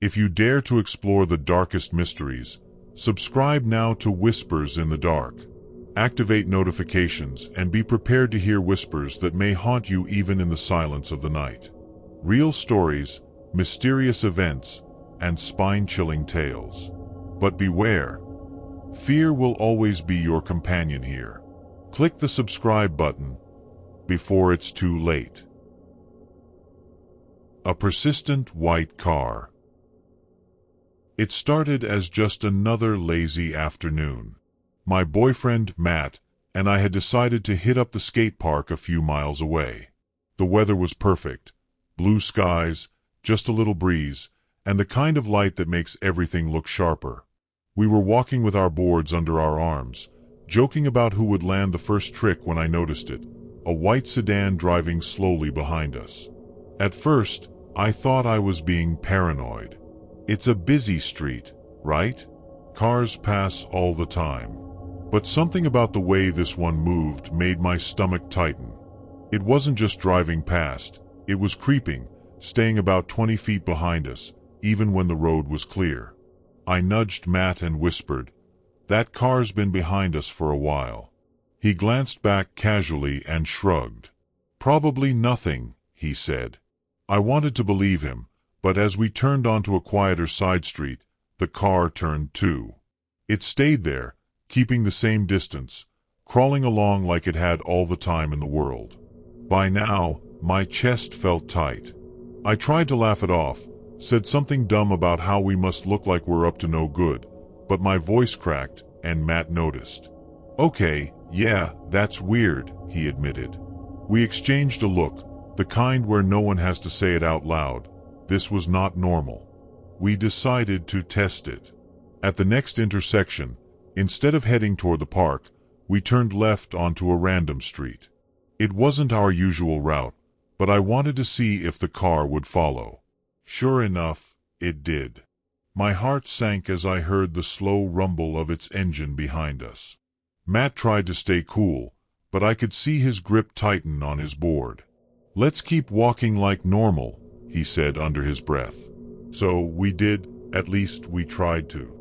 If you dare to explore the darkest mysteries, subscribe now to Whispers in the Dark. Activate notifications and be prepared to hear whispers that may haunt you even in the silence of the night. Real stories, mysterious events, and spine-chilling tales. But beware, fear will always be your companion here. Click the subscribe button before it's too late. A persistent white car. It started as just another lazy afternoon. My boyfriend, Matt, and I had decided to hit up the skate park a few miles away. The weather was perfect. Blue skies, just a little breeze, and the kind of light that makes everything look sharper. We were walking with our boards under our arms, joking about who would land the first trick when I noticed it, a white sedan driving slowly behind us. At first, I thought I was being paranoid. It's a busy street, right? Cars pass all the time. But something about the way this one moved made my stomach tighten. It wasn't just driving past, it was creeping, staying about 20 feet behind us, even when the road was clear. I nudged Matt and whispered, "That car's been behind us for a while." He glanced back casually and shrugged. "Probably nothing," he said. I wanted to believe him, but as we turned onto a quieter side street, the car turned too. It stayed there, keeping the same distance, crawling along like it had all the time in the world. By now, my chest felt tight. I tried to laugh it off, said something dumb about how we must look like we're up to no good, but my voice cracked, and Matt noticed. "Okay, yeah, that's weird," he admitted. We exchanged a look, the kind where no one has to say it out loud. This was not normal. We decided to test it. At the next intersection, instead of heading toward the park, we turned left onto a random street. It wasn't our usual route, but I wanted to see if the car would follow. Sure enough, it did. My heart sank as I heard the slow rumble of its engine behind us. Matt tried to stay cool, but I could see his grip tighten on his board. "Let's keep walking like normal," he said under his breath. So we did, at least we tried to.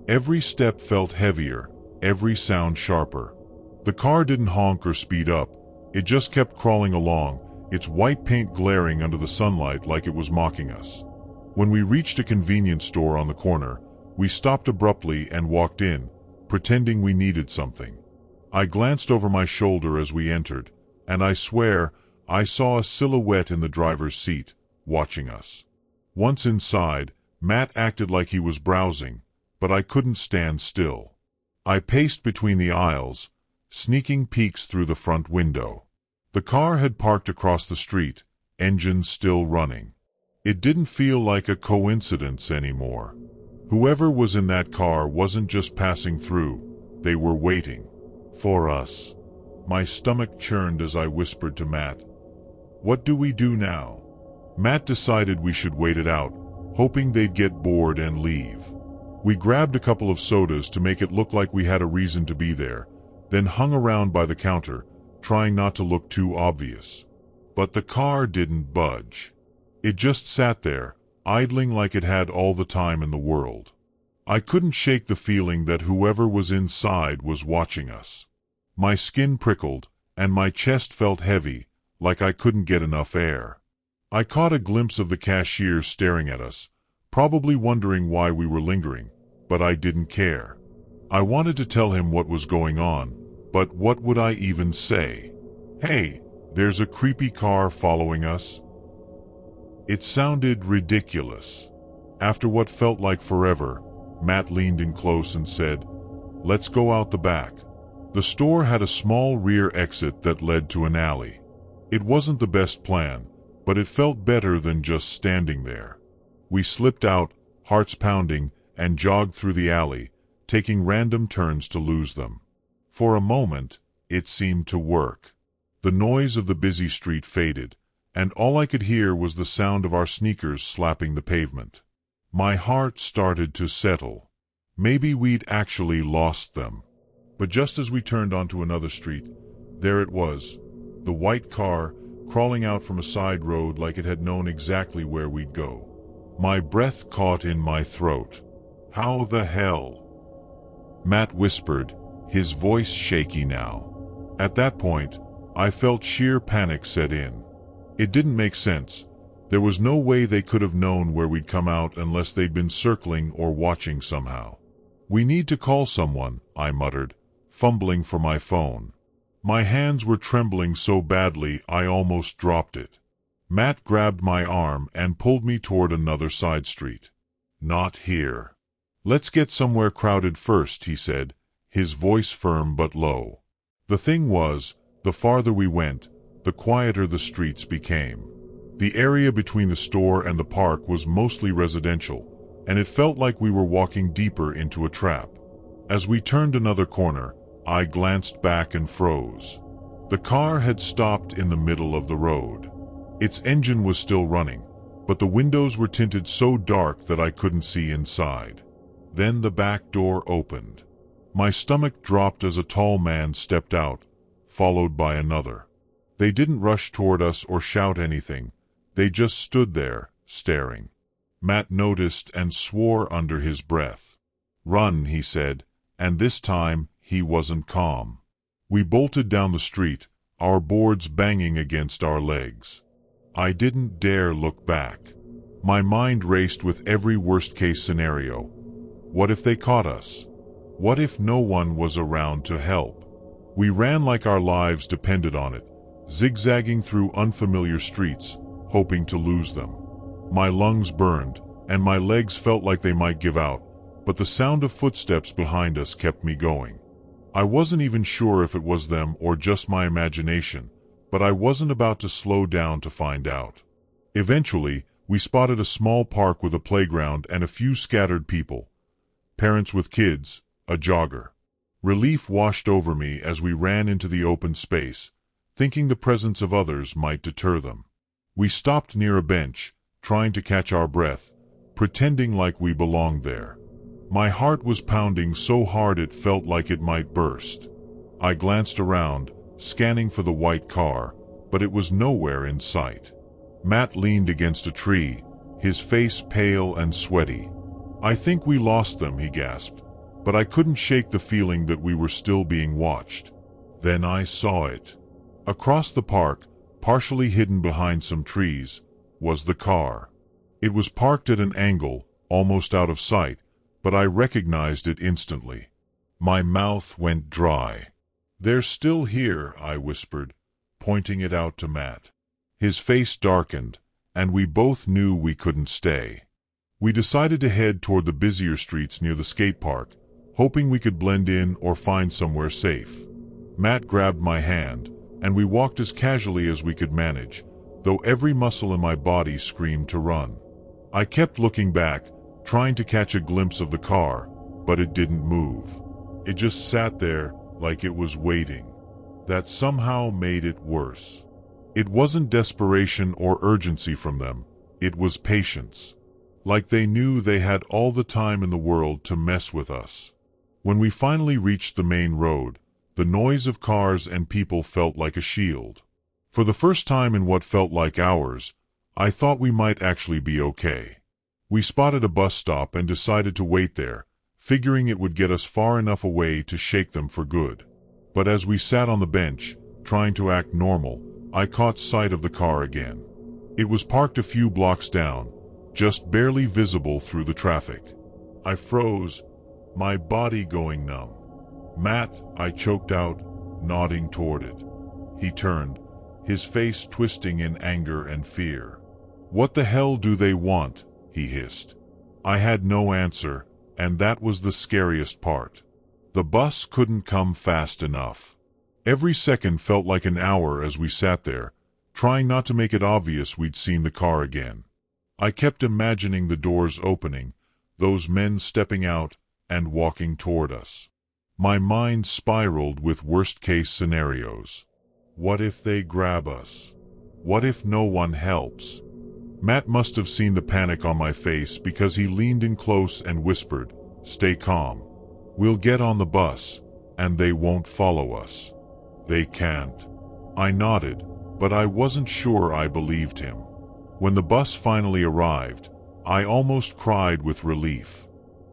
Every step felt heavier, every sound sharper. The car didn't honk or speed up, it just kept crawling along, its white paint glaring under the sunlight like it was mocking us. When we reached a convenience store on the corner, we stopped abruptly and walked in, pretending we needed something. I glanced over my shoulder as we entered, and I swear, I saw a silhouette in the driver's seat, watching us. Once inside, Matt acted like he was browsing, but I couldn't stand still. I paced between the aisles, sneaking peeks through the front window. The car had parked across the street, engine still running. It didn't feel like a coincidence anymore. Whoever was in that car wasn't just passing through, they were waiting. For us. My stomach churned as I whispered to Matt, "What do we do now?" Matt decided we should wait it out, hoping they'd get bored and leave. We grabbed a couple of sodas to make it look like we had a reason to be there, then hung around by the counter, trying not to look too obvious. But the car didn't budge. It just sat there, idling like it had all the time in the world. I couldn't shake the feeling that whoever was inside was watching us. My skin prickled, and my chest felt heavy, like I couldn't get enough air. I caught a glimpse of the cashier staring at us, probably wondering why we were lingering, but I didn't care. I wanted to tell him what was going on, but what would I even say? "Hey, there's a creepy car following us." It sounded ridiculous. After what felt like forever, Matt leaned in close and said, "Let's go out the back." The store had a small rear exit that led to an alley. It wasn't the best plan, but it felt better than just standing there. We slipped out, hearts pounding, and jogged through the alley, taking random turns to lose them. For a moment, it seemed to work. The noise of the busy street faded, and all I could hear was the sound of our sneakers slapping the pavement. My heart started to settle. Maybe we'd actually lost them. But just as we turned onto another street, there it was, the white car, crawling out from a side road like it had known exactly where we'd go. My breath caught in my throat. How the hell? Matt whispered, his voice shaky now. At that point, I felt sheer panic set in. It didn't make sense. There was no way they could have known where we'd come out unless they'd been circling or watching somehow. We need to call someone, I muttered, fumbling for my phone. My hands were trembling so badly I almost dropped it. Matt grabbed my arm and pulled me toward another side street. Not here. Let's get somewhere crowded first, he said, his voice firm but low. The thing was, the farther we went, the quieter the streets became. The area between the store and the park was mostly residential, and it felt like we were walking deeper into a trap. As we turned another corner, I glanced back and froze. The car had stopped in the middle of the road. Its engine was still running, but the windows were tinted so dark that I couldn't see inside. Then the back door opened. My stomach dropped as a tall man stepped out, followed by another. They didn't rush toward us or shout anything. They just stood there, staring. Matt noticed and swore under his breath. "Run," he said, and this time he wasn't calm. We bolted down the street, our boards banging against our legs. I didn't dare look back. My mind raced with every worst-case scenario. What if they caught us? What if no one was around to help? We ran like our lives depended on it, zigzagging through unfamiliar streets, hoping to lose them. My lungs burned, and my legs felt like they might give out, but the sound of footsteps behind us kept me going. I wasn't even sure if it was them or just my imagination, but I wasn't about to slow down to find out. Eventually, we spotted a small park with a playground and a few scattered people. Parents with kids, a jogger. Relief washed over me as we ran into the open space, thinking the presence of others might deter them. We stopped near a bench, trying to catch our breath, pretending like we belonged there. My heart was pounding so hard it felt like it might burst. I glanced around, scanning for the white car, but it was nowhere in sight. Matt leaned against a tree, his face pale and sweaty. "I think we lost them," he gasped, but I couldn't shake the feeling that we were still being watched. Then I saw it. Across the park, partially hidden behind some trees, was the car. It was parked at an angle, almost out of sight, but I recognized it instantly. My mouth went dry. "They're still here," I whispered, pointing it out to Matt. His face darkened, and we both knew we couldn't stay. We decided to head toward the busier streets near the skate park, hoping we could blend in or find somewhere safe. Matt grabbed my hand, and we walked as casually as we could manage, though every muscle in my body screamed to run. I kept looking back, trying to catch a glimpse of the car, but it didn't move. It just sat there, like it was waiting. That somehow made it worse. It wasn't desperation or urgency from them, it was patience. Like they knew they had all the time in the world to mess with us. When we finally reached the main road, the noise of cars and people felt like a shield. For the first time in what felt like hours, I thought we might actually be okay. We spotted a bus stop and decided to wait there, figuring it would get us far enough away to shake them for good. But as we sat on the bench, trying to act normal, I caught sight of the car again. It was parked a few blocks down, just barely visible through the traffic. I froze, my body going numb. "Matt," I choked out, nodding toward it. He turned, his face twisting in anger and fear. "What the hell do they want?" he hissed. I had no answer, and that was the scariest part. The bus couldn't come fast enough. Every second felt like an hour as we sat there, trying not to make it obvious we'd seen the car again. I kept imagining the doors opening, those men stepping out and walking toward us. My mind spiraled with worst-case scenarios. What if they grab us? What if no one helps? Matt must have seen the panic on my face because he leaned in close and whispered, "Stay calm. We'll get on the bus, and they won't follow us." "They can't." I nodded, but I wasn't sure I believed him. When the bus finally arrived, I almost cried with relief.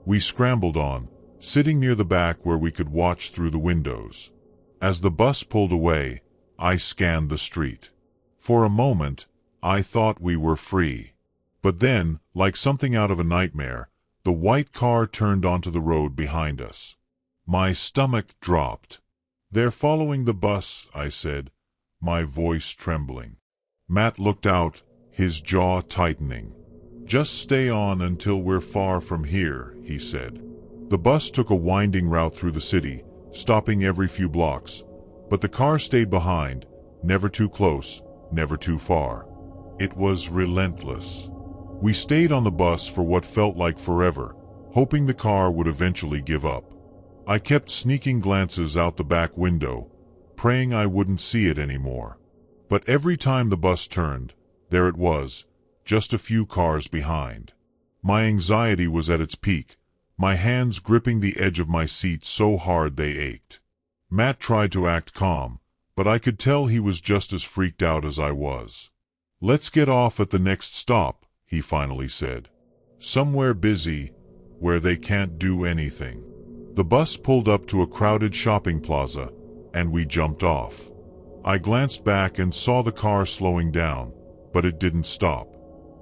We scrambled on, sitting near the back where we could watch through the windows. As the bus pulled away, I scanned the street. For a moment, I thought we were free. But then, like something out of a nightmare, the white car turned onto the road behind us. My stomach dropped. "They're following the bus," I said, my voice trembling. Matt looked out, his jaw tightening. "Just stay on until we're far from here," he said. The bus took a winding route through the city, stopping every few blocks, but the car stayed behind, never too close, never too far. It was relentless. We stayed on the bus for what felt like forever, hoping the car would eventually give up. I kept sneaking glances out the back window, praying I wouldn't see it anymore. But every time the bus turned, there it was, just a few cars behind. My anxiety was at its peak, my hands gripping the edge of my seat so hard they ached. Matt tried to act calm, but I could tell he was just as freaked out as I was. "Let's get off at the next stop," he finally said. "Somewhere busy, where they can't do anything." The bus pulled up to a crowded shopping plaza, and we jumped off. I glanced back and saw the car slowing down, but it didn't stop.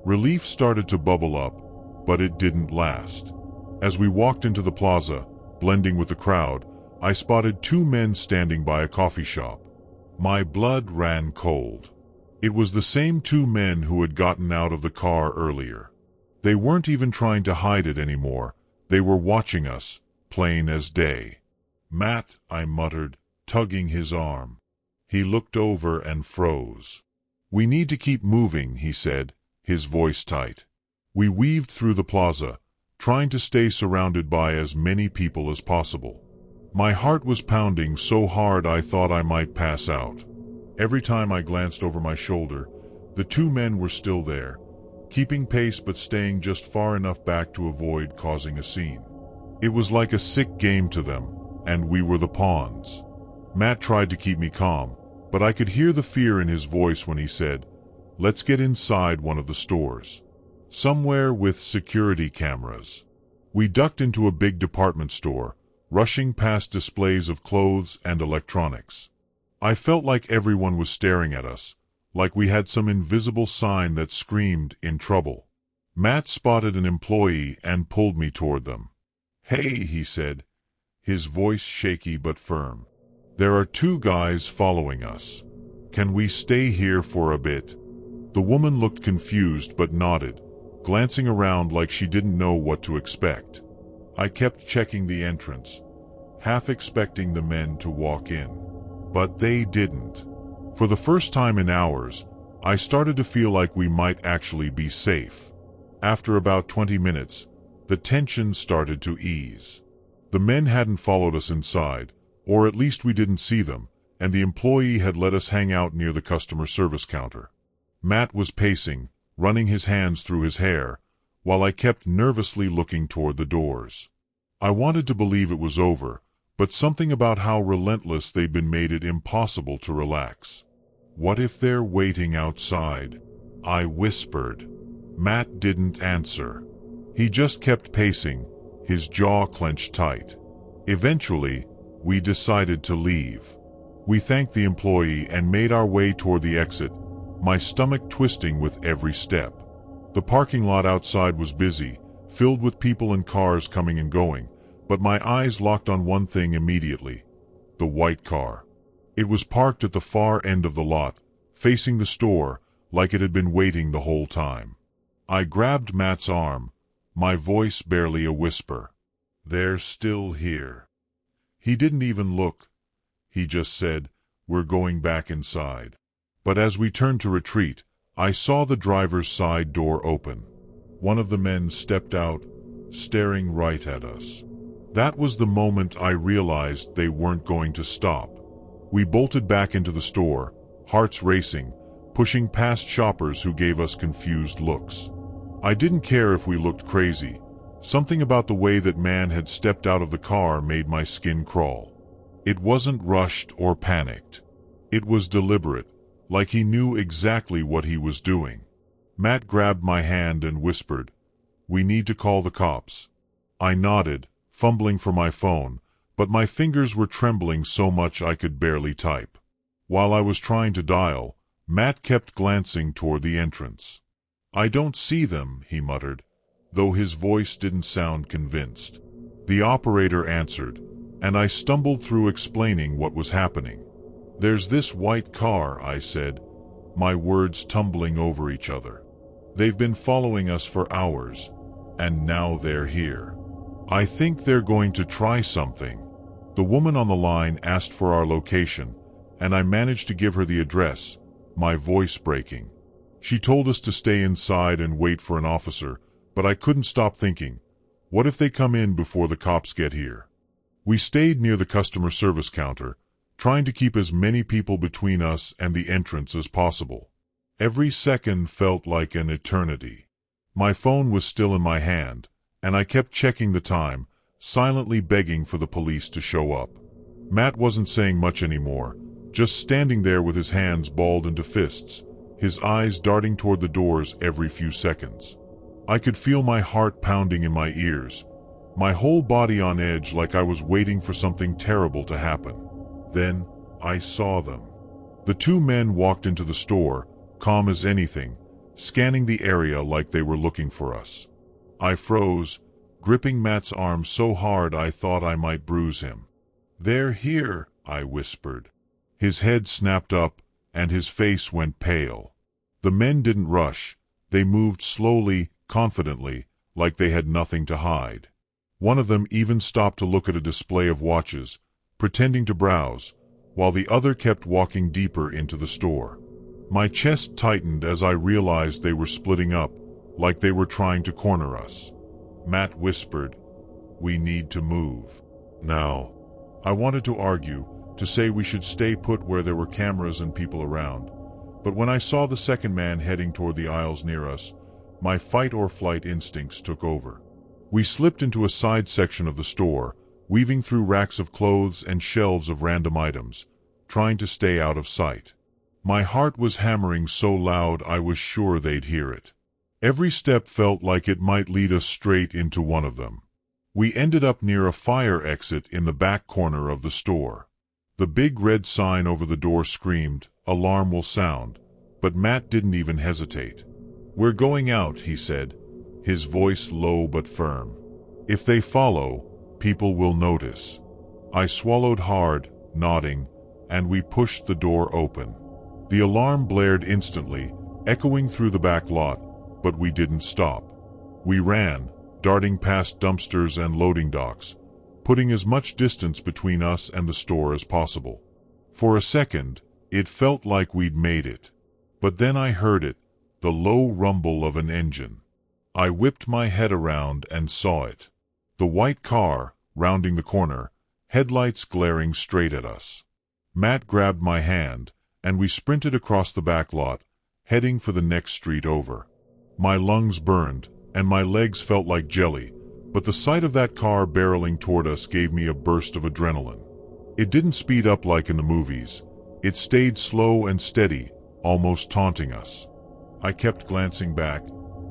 Relief started to bubble up, but it didn't last. As we walked into the plaza, blending with the crowd, I spotted two men standing by a coffee shop. My blood ran cold. It was the same two men who had gotten out of the car earlier. They weren't even trying to hide it anymore. They were watching us, plain as day. "Matt," I muttered, tugging his arm. He looked over and froze. "We need to keep moving," he said, his voice tight. We weaved through the plaza, trying to stay surrounded by as many people as possible. My heart was pounding so hard I thought I might pass out. Every time I glanced over my shoulder, the two men were still there, keeping pace but staying just far enough back to avoid causing a scene. It was like a sick game to them, and we were the pawns. Matt tried to keep me calm, but I could hear the fear in his voice when he said, "Let's get inside one of the stores. Somewhere with security cameras." We ducked into a big department store, rushing past displays of clothes and electronics. I felt like everyone was staring at us, like we had some invisible sign that screamed in trouble. Matt spotted an employee and pulled me toward them. "Hey," he said, his voice shaky but firm. "There are two guys following us. Can we stay here for a bit?" The woman looked confused but nodded, glancing around like she didn't know what to expect. I kept checking the entrance, half expecting the men to walk in. But they didn't. For the first time in hours, I started to feel like we might actually be safe. After about 20 minutes, the tension started to ease. The men hadn't followed us inside, or at least we didn't see them, and the employee had let us hang out near the customer service counter. Matt was pacing, running his hands through his hair, while I kept nervously looking toward the doors. I wanted to believe it was over, but something about how relentless they'd been made it impossible to relax. "What if they're waiting outside?" I whispered. Matt didn't answer. He just kept pacing, his jaw clenched tight. Eventually, we decided to leave. We thanked the employee and made our way toward the exit, my stomach twisting with every step. The parking lot outside was busy, filled with people and cars coming and going, but my eyes locked on one thing immediately: the white car. It was parked at the far end of the lot, facing the store, like it had been waiting the whole time. I grabbed Matt's arm, my voice barely a whisper. "They're still here." He didn't even look. He just said, "We're going back inside." But as we turned to retreat, I saw the driver's side door open. One of the men stepped out, staring right at us. That was the moment I realized they weren't going to stop. We bolted back into the store, hearts racing, pushing past shoppers who gave us confused looks. I didn't care if we looked crazy. Something about the way that man had stepped out of the car made my skin crawl. It wasn't rushed or panicked. It was deliberate, like he knew exactly what he was doing. Matt grabbed my hand and whispered, We need to call the cops." I nodded, fumbling for my phone, but my fingers were trembling so much I could barely type. While I was trying to dial, Matt kept glancing toward the entrance. "I don't see them," he muttered, though his voice didn't sound convinced. The operator answered, and I stumbled through explaining what was happening. "There's this white car," I said, my words tumbling over each other. "They've been following us for hours, and now they're here. I think they're going to try something." The woman on the line asked for our location, and I managed to give her the address, my voice breaking. She told us to stay inside and wait for an officer, but I couldn't stop thinking, what if they come in before the cops get here? We stayed near the customer service counter, trying to keep as many people between us and the entrance as possible. Every second felt like an eternity. My phone was still in my hand, and I kept checking the time, silently begging for the police to show up. Matt wasn't saying much anymore, just standing there with his hands balled into fists, his eyes darting toward the doors every few seconds. I could feel my heart pounding in my ears, my whole body on edge like I was waiting for something terrible to happen. Then, I saw them. The two men walked into the store, calm as anything, scanning the area like they were looking for us. I froze, gripping Matt's arm so hard I thought I might bruise him. "They're here," I whispered. His head snapped up, and his face went pale. The men didn't rush. They moved slowly, confidently, like they had nothing to hide. One of them even stopped to look at a display of watches, pretending to browse, while the other kept walking deeper into the store. My chest tightened as I realized they were splitting up, like they were trying to corner us. Matt whispered, "We need to move. Now." I wanted to argue, to say we should stay put where there were cameras and people around, but when I saw the second man heading toward the aisles near us, my fight-or-flight instincts took over. We slipped into a side section of the store, weaving through racks of clothes and shelves of random items, trying to stay out of sight. My heart was hammering so loud I was sure they'd hear it. Every step felt like it might lead us straight into one of them. We ended up near a fire exit in the back corner of the store. The big red sign over the door screamed, "Alarm will sound," but Matt didn't even hesitate. "We're going out," he said, his voice low but firm. "If they follow, people will notice." I swallowed hard, nodding, and we pushed the door open. The alarm blared instantly, echoing through the back lot, but we didn't stop. We ran, darting past dumpsters and loading docks, putting as much distance between us and the store as possible. For a second, it felt like we'd made it. But then I heard it, the low rumble of an engine. I whipped my head around and saw it. The white car, rounding the corner, headlights glaring straight at us. Matt grabbed my hand, and we sprinted across the back lot, heading for the next street over. My lungs burned, and my legs felt like jelly, but the sight of that car barreling toward us gave me a burst of adrenaline. It didn't speed up like in the movies. It stayed slow and steady, almost taunting us. I kept glancing back,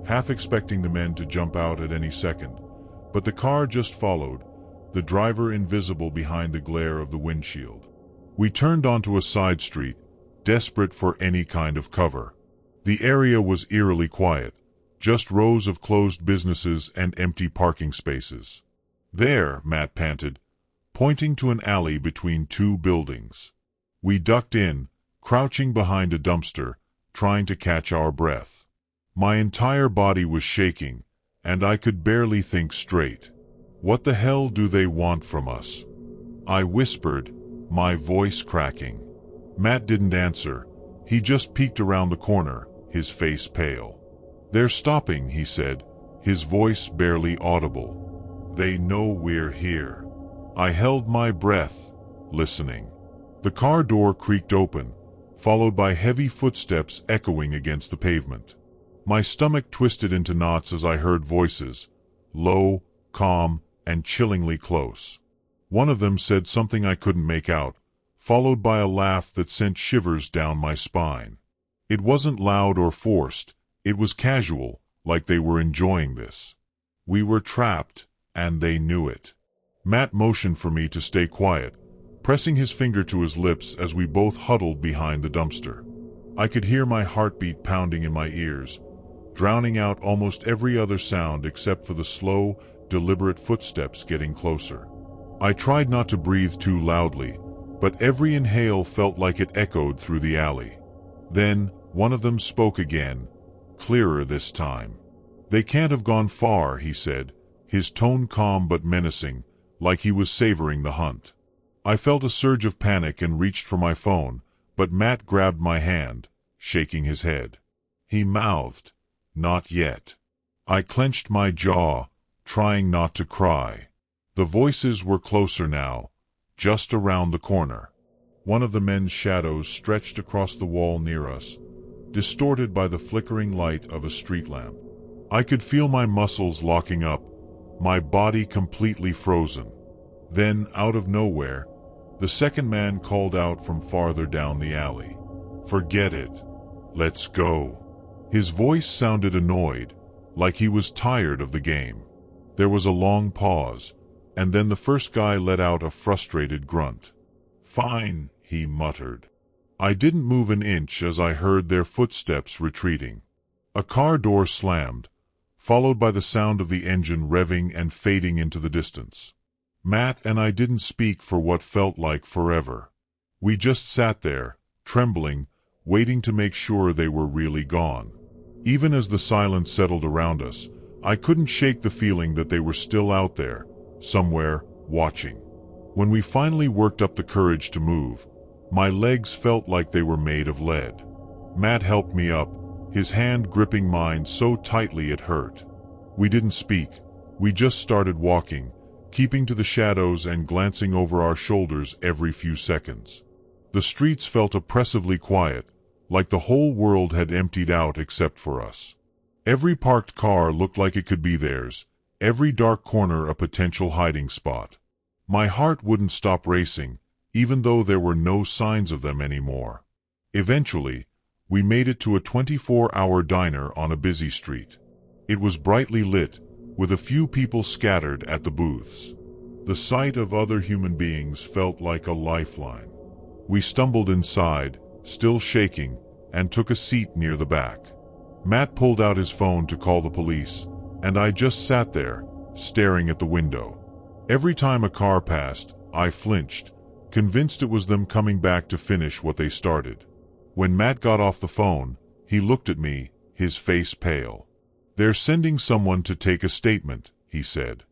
half expecting the men to jump out at any second, but the car just followed, the driver invisible behind the glare of the windshield. We turned onto a side street, desperate for any kind of cover. The area was eerily quiet, just rows of closed businesses and empty parking spaces. "There," Matt panted, pointing to an alley between two buildings. We ducked in, crouching behind a dumpster, trying to catch our breath. My entire body was shaking, and I could barely think straight. "What the hell do they want from us?" I whispered, my voice cracking. Matt didn't answer. He just peeked around the corner, his face pale. "They're stopping," he said, his voice barely audible. "They know we're here." I held my breath, listening. The car door creaked open, followed by heavy footsteps echoing against the pavement. My stomach twisted into knots as I heard voices, low, calm, and chillingly close. One of them said something I couldn't make out, followed by a laugh that sent shivers down my spine. It wasn't loud or forced. It was casual, like they were enjoying this. We were trapped, and they knew it. Matt motioned for me to stay quiet, pressing his finger to his lips as we both huddled behind the dumpster. I could hear my heartbeat pounding in my ears, drowning out almost every other sound except for the slow, deliberate footsteps getting closer. I tried not to breathe too loudly, but every inhale felt like it echoed through the alley. Then, one of them spoke again, clearer this time. "They can't have gone far," he said, his tone calm but menacing, like he was savoring the hunt. I felt a surge of panic and reached for my phone, but Matt grabbed my hand, shaking his head. He mouthed, "Not yet." I clenched my jaw, trying not to cry. The voices were closer now, just around the corner. One of the men's shadows stretched across the wall near us, distorted by the flickering light of a street lamp. I could feel my muscles locking up, my body completely frozen. Then, out of nowhere, the second man called out from farther down the alley. "Forget it. Let's go." His voice sounded annoyed, like he was tired of the game. There was a long pause, and then the first guy let out a frustrated grunt. "Fine," he muttered. I didn't move an inch as I heard their footsteps retreating. A car door slammed, followed by the sound of the engine revving and fading into the distance. Matt and I didn't speak for what felt like forever. We just sat there, trembling, waiting to make sure they were really gone. Even as the silence settled around us, I couldn't shake the feeling that they were still out there, somewhere, watching. When we finally worked up the courage to move, my legs felt like they were made of lead. Matt helped me up, his hand gripping mine so tightly it hurt. We didn't speak. We just started walking, keeping to the shadows and glancing over our shoulders every few seconds. The streets felt oppressively quiet, like the whole world had emptied out except for us. Every parked car looked like it could be theirs, every dark corner a potential hiding spot. My heart wouldn't stop racing, even though there were no signs of them anymore. Eventually, we made it to a 24-hour diner on a busy street. It was brightly lit, with a few people scattered at the booths. The sight of other human beings felt like a lifeline. We stumbled inside, still shaking, and took a seat near the back. Matt pulled out his phone to call the police, and I just sat there, staring at the window. Every time a car passed, I flinched, convinced it was them coming back to finish what they started. When Matt got off the phone, he looked at me, his face pale. "They're sending someone to take a statement," he said.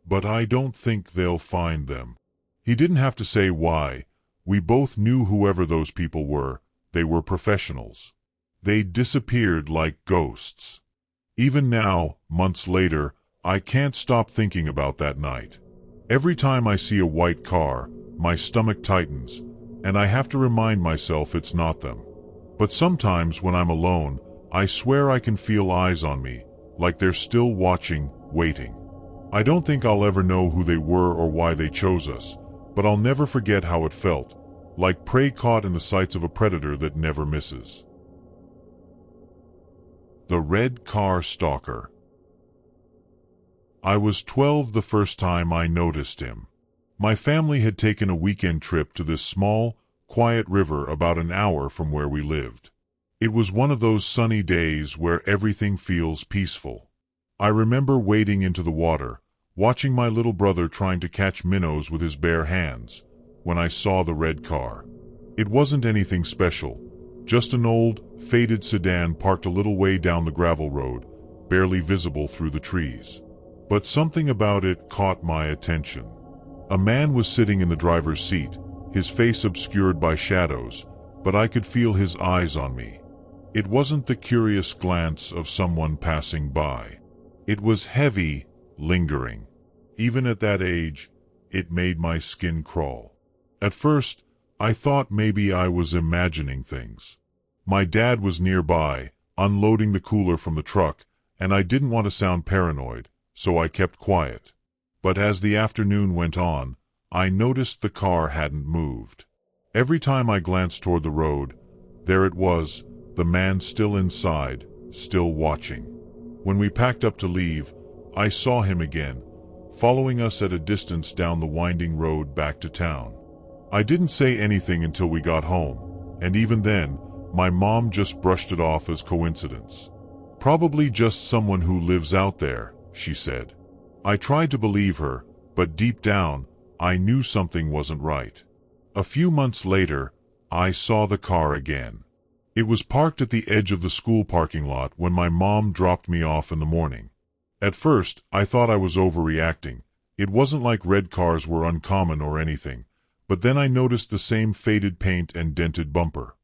"But I don't think they'll find them." He didn't have to say why. We both knew whoever those people were, they were professionals. They disappeared like ghosts. Even now, months later, I can't stop thinking about that night. Every time I see a white car, my stomach tightens, and I have to remind myself it's not them. But sometimes when I'm alone, I swear I can feel eyes on me, like they're still watching, waiting. I don't think I'll ever know who they were or why they chose us, but I'll never forget how it felt, like prey caught in the sights of a predator that never misses. The Red Car Stalker. I was 12 the first time I noticed him. My family had taken a weekend trip to this small, quiet river about an hour from where we lived. It was one of those sunny days where everything feels peaceful. I remember wading into the water, watching my little brother trying to catch minnows with his bare hands, when I saw the red car. It wasn't anything special, just an old, faded sedan parked a little way down the gravel road, barely visible through the trees. But something about it caught my attention. A man was sitting in the driver's seat, his face obscured by shadows, but I could feel his eyes on me. It wasn't the curious glance of someone passing by. It was heavy, lingering. Even at that age, it made my skin crawl. At first, I thought maybe I was imagining things. My dad was nearby, unloading the cooler from the truck, and I didn't want to sound paranoid, so I kept quiet. But as the afternoon went on, I noticed the car hadn't moved. Every time I glanced toward the road, there it was, the man still inside, still watching. When we packed up to leave, I saw him again, following us at a distance down the winding road back to town. I didn't say anything until we got home, and even then, my mom just brushed it off as coincidence. "Probably just someone who lives out there," she said. I tried to believe her, but deep down, I knew something wasn't right. A few months later, I saw the car again. It was parked at the edge of the school parking lot when my mom dropped me off in the morning. At first, I thought I was overreacting. It wasn't like red cars were uncommon or anything, but then I noticed the same faded paint and dented bumper.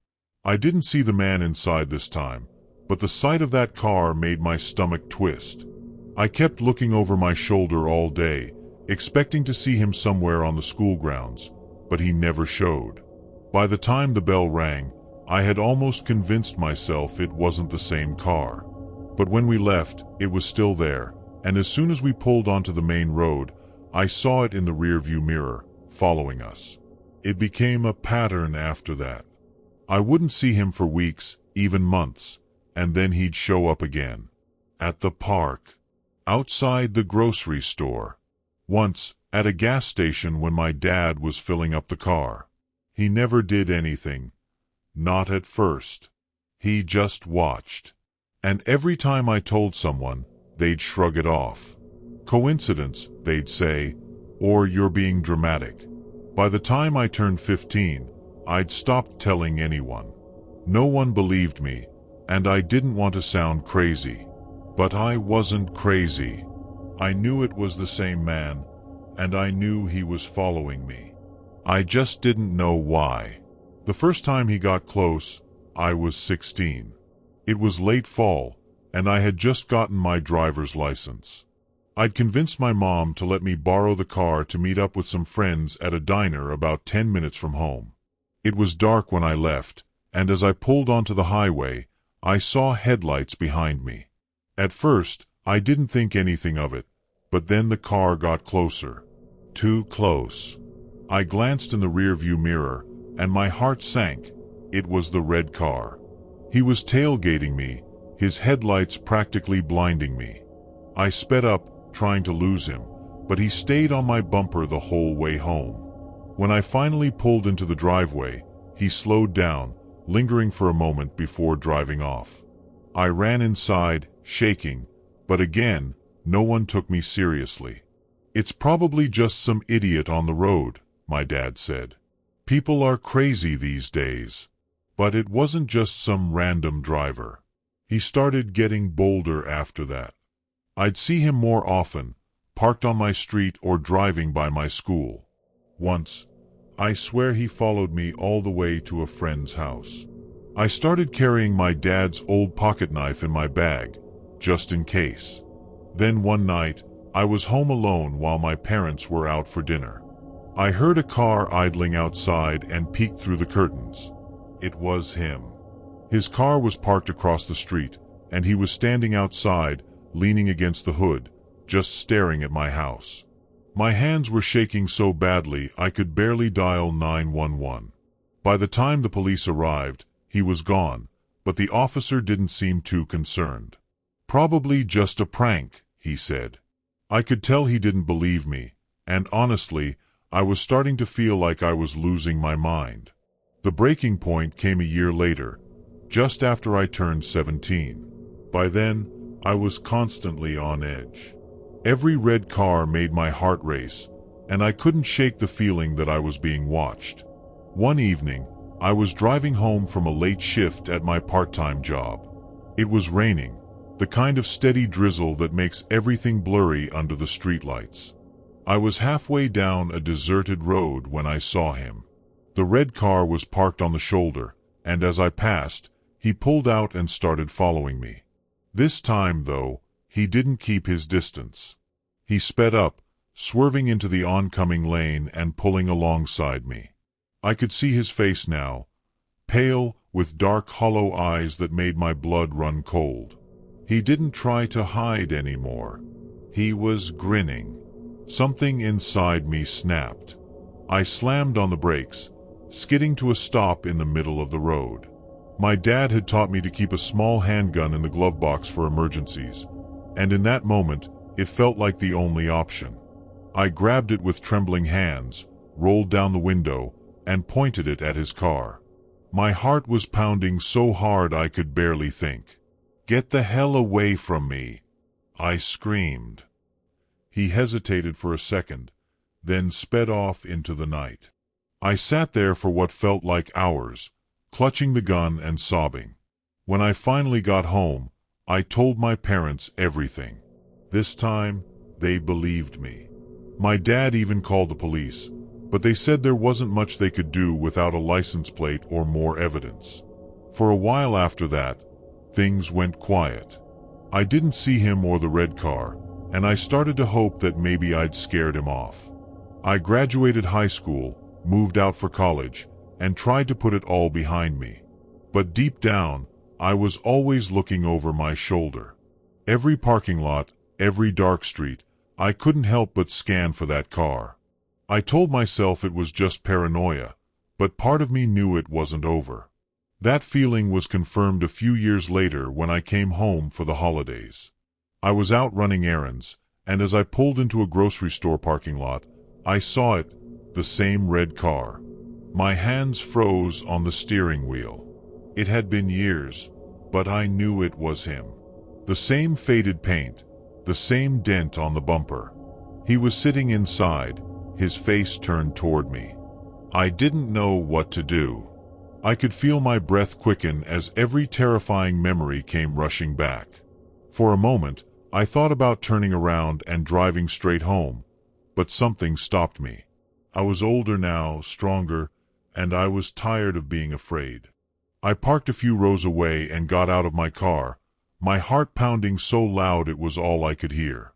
I didn't see the man inside this time, but the sight of that car made my stomach twist. I kept looking over my shoulder all day, expecting to see him somewhere on the school grounds, but he never showed. By the time the bell rang, I had almost convinced myself it wasn't the same car. But when we left, it was still there, and as soon as we pulled onto the main road, I saw it in the rearview mirror, following us. It became a pattern after that. I wouldn't see him for weeks, even months, and then he'd show up again. At the park. Outside the grocery store. Once, at a gas station when my dad was filling up the car. He never did anything. Not at first. He just watched. And every time I told someone, they'd shrug it off. Coincidence, they'd say, or you're being dramatic. By the time I turned 15, I'd stopped telling anyone. No one believed me, and I didn't want to sound crazy. But I wasn't crazy. I knew it was the same man, and I knew he was following me. I just didn't know why. The first time he got close, I was 16. It was late fall, and I had just gotten my driver's license. I'd convinced my mom to let me borrow the car to meet up with some friends at a diner about 10 minutes from home. It was dark when I left, and as I pulled onto the highway, I saw headlights behind me. At first, I didn't think anything of it, but then the car got closer. Too close. I glanced in the rearview mirror, and my heart sank. It was the red car. He was tailgating me, his headlights practically blinding me. I sped up, trying to lose him, but he stayed on my bumper the whole way home. When I finally pulled into the driveway, he slowed down, lingering for a moment before driving off. I ran inside, shaking, but again, no one took me seriously. "It's probably just some idiot on the road," my dad said. "People are crazy these days." But it wasn't just some random driver. He started getting bolder after that. I'd see him more often, parked on my street or driving by my school. Once, I swear he followed me all the way to a friend's house. I started carrying my dad's old pocket knife in my bag, just in case. Then one night, I was home alone while my parents were out for dinner. I heard a car idling outside and peeked through the curtains. It was him. His car was parked across the street, and he was standing outside, leaning against the hood, just staring at my house. My hands were shaking so badly I could barely dial 911. By the time the police arrived, he was gone, but the officer didn't seem too concerned. "Probably just a prank," he said. I could tell he didn't believe me, and honestly, I was starting to feel like I was losing my mind. The breaking point came a year later, just after I turned 17. By then, I was constantly on edge. Every red car made my heart race, and I couldn't shake the feeling that I was being watched. One evening, I was driving home from a late shift at my part-time job. It was raining, the kind of steady drizzle that makes everything blurry under the streetlights. I was halfway down a deserted road when I saw him. The red car was parked on the shoulder, and as I passed, he pulled out and started following me. This time, though, he didn't keep his distance. He sped up, swerving into the oncoming lane and pulling alongside me. I could see his face now, pale, with dark hollow eyes that made my blood run cold. He didn't try to hide anymore. He was grinning. Something inside me snapped. I slammed on the brakes, skidding to a stop in the middle of the road. My dad had taught me to keep a small handgun in the glove box for emergencies, and in that moment, It felt like the only option. I grabbed it with trembling hands, rolled down the window, and pointed it at his car. My heart was pounding so hard I could barely think. "Get the hell away from me!" I screamed. He hesitated for a second, then sped off into the night. I sat there for what felt like hours, clutching the gun and sobbing. When I finally got home, I told my parents everything. This time, they believed me. My dad even called the police, but they said there wasn't much they could do without a license plate or more evidence. For a while after that, things went quiet. I didn't see him or the red car, and I started to hope that maybe I'd scared him off. I graduated high school, moved out for college, and tried to put it all behind me. But deep down, I was always looking over my shoulder. Every parking lot, every dark street, I couldn't help but scan for that car. I told myself it was just paranoia, but part of me knew it wasn't over. That feeling was confirmed a few years later when I came home for the holidays. I was out running errands, and as I pulled into a grocery store parking lot, I saw it, the same red car. My hands froze on the steering wheel. It had been years, but I knew it was him. The same faded paint, the same dent on the bumper. He was sitting inside, his face turned toward me. I didn't know what to do. I could feel my breath quicken as every terrifying memory came rushing back. For a moment, I thought about turning around and driving straight home, but something stopped me. I was older now, stronger, and I was tired of being afraid. I parked a few rows away and got out of my car, my heart pounding so loud it was all I could hear.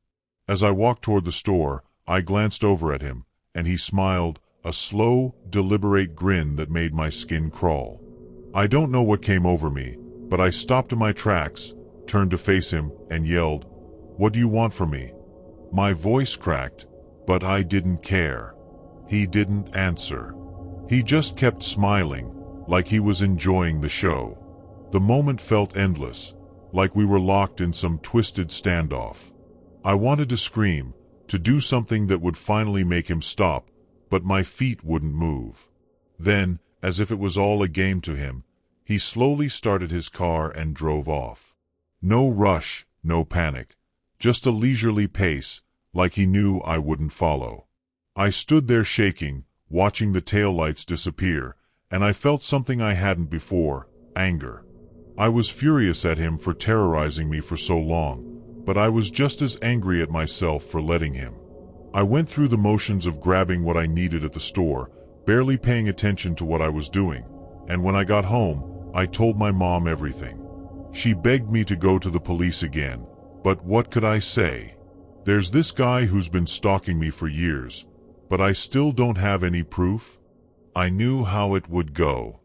As I walked toward the store, I glanced over at him, and he smiled, a slow, deliberate grin that made my skin crawl. I don't know what came over me, but I stopped in my tracks, turned to face him, and yelled, "What do you want from me?" My voice cracked, but I didn't care. He didn't answer. He just kept smiling, like he was enjoying the show. The moment felt endless, like we were locked in some twisted standoff. I wanted to scream, to do something that would finally make him stop, but my feet wouldn't move. Then, as if it was all a game to him, he slowly started his car and drove off. No rush, no panic, just a leisurely pace, like he knew I wouldn't follow. I stood there shaking, watching the taillights disappear, and I felt something I hadn't before, anger. I was furious at him for terrorizing me for so long, but I was just as angry at myself for letting him. I went through the motions of grabbing what I needed at the store, barely paying attention to what I was doing, and when I got home, I told my mom everything. She begged me to go to the police again, but what could I say? There's this guy who's been stalking me for years, but I still don't have any proof? I knew how it would go.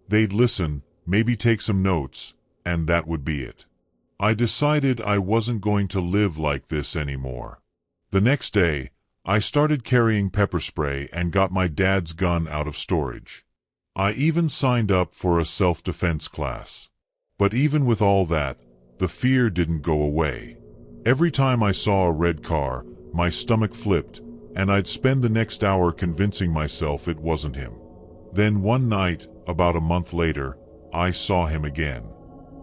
They'd listen, maybe take some notes, and that would be it. I decided I wasn't going to live like this anymore. The next day, I started carrying pepper spray and got my dad's gun out of storage. I even signed up for a self-defense class. But even with all that, the fear didn't go away. Every time I saw a red car, my stomach flipped, and I'd spend the next hour convincing myself it wasn't him. Then one night, about a month later, I saw him again.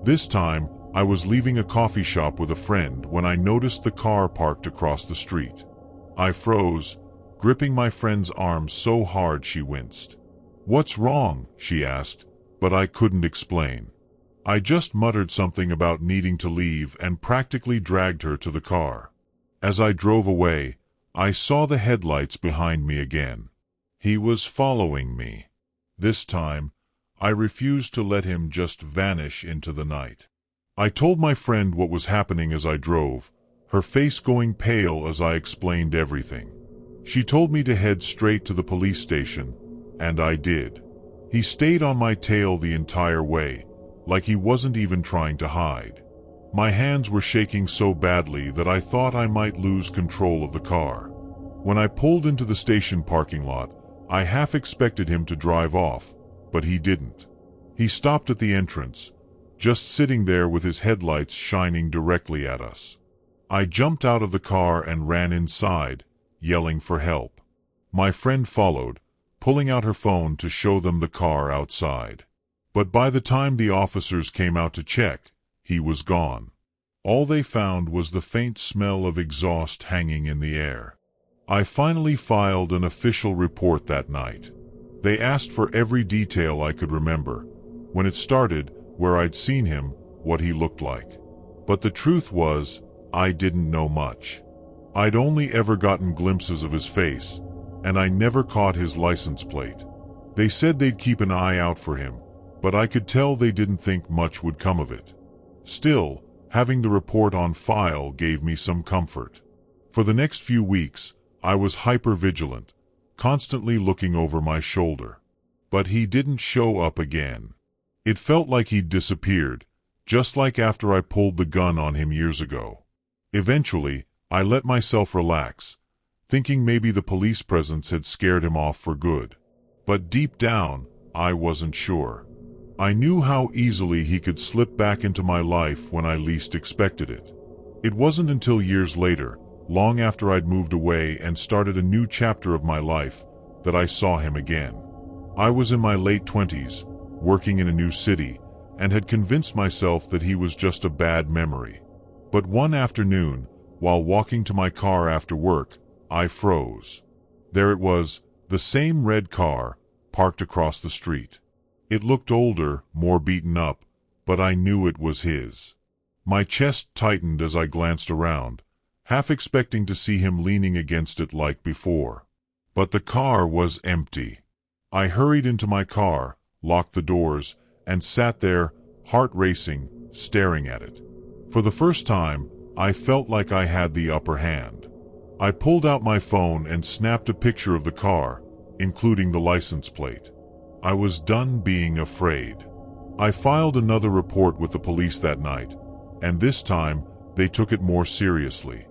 This time, I was leaving a coffee shop with a friend when I noticed the car parked across the street. I froze, gripping my friend's arm so hard she winced. "What's wrong?" she asked, but I couldn't explain. I just muttered something about needing to leave and practically dragged her to the car. As I drove away, I saw the headlights behind me again. He was following me. This time, I refused to let him just vanish into the night. I told my friend what was happening as I drove, her face going pale as I explained everything. She told me to head straight to the police station, and I did. He stayed on my tail the entire way, like he wasn't even trying to hide. My hands were shaking so badly that I thought I might lose control of the car. When I pulled into the station parking lot, I half expected him to drive off, but he didn't. He stopped at the entrance, just sitting there with his headlights shining directly at us. I jumped out of the car and ran inside, yelling for help. My friend followed, pulling out her phone to show them the car outside. But by the time the officers came out to check, he was gone. All they found was the faint smell of exhaust hanging in the air. I finally filed an official report that night. They asked for every detail I could remember. When it started, where I'd seen him, what he looked like. But the truth was, I didn't know much. I'd only ever gotten glimpses of his face, and I never caught his license plate. They said they'd keep an eye out for him, but I could tell they didn't think much would come of it. Still, having the report on file gave me some comfort. For the next few weeks, I was hyper-vigilant, constantly looking over my shoulder. But he didn't show up again. It felt like he'd disappeared, just like after I pulled the gun on him years ago. Eventually, I let myself relax, thinking maybe the police presence had scared him off for good. But deep down, I wasn't sure. I knew how easily he could slip back into my life when I least expected it. It wasn't until years later, long after I'd moved away and started a new chapter of my life, that I saw him again. I was in my late 20s, working in a new city, and had convinced myself that he was just a bad memory. But one afternoon, while walking to my car after work, I froze. There it was, the same red car, parked across the street. It looked older, more beaten up, but I knew it was his. My chest tightened as I glanced around, half expecting to see him leaning against it like before. But the car was empty. I hurried into my car, locked the doors, and sat there, heart racing, staring at it. For the first time, I felt like I had the upper hand. I pulled out my phone and snapped a picture of the car, including the license plate. I was done being afraid. I filed another report with the police that night, and this time, they took it more seriously.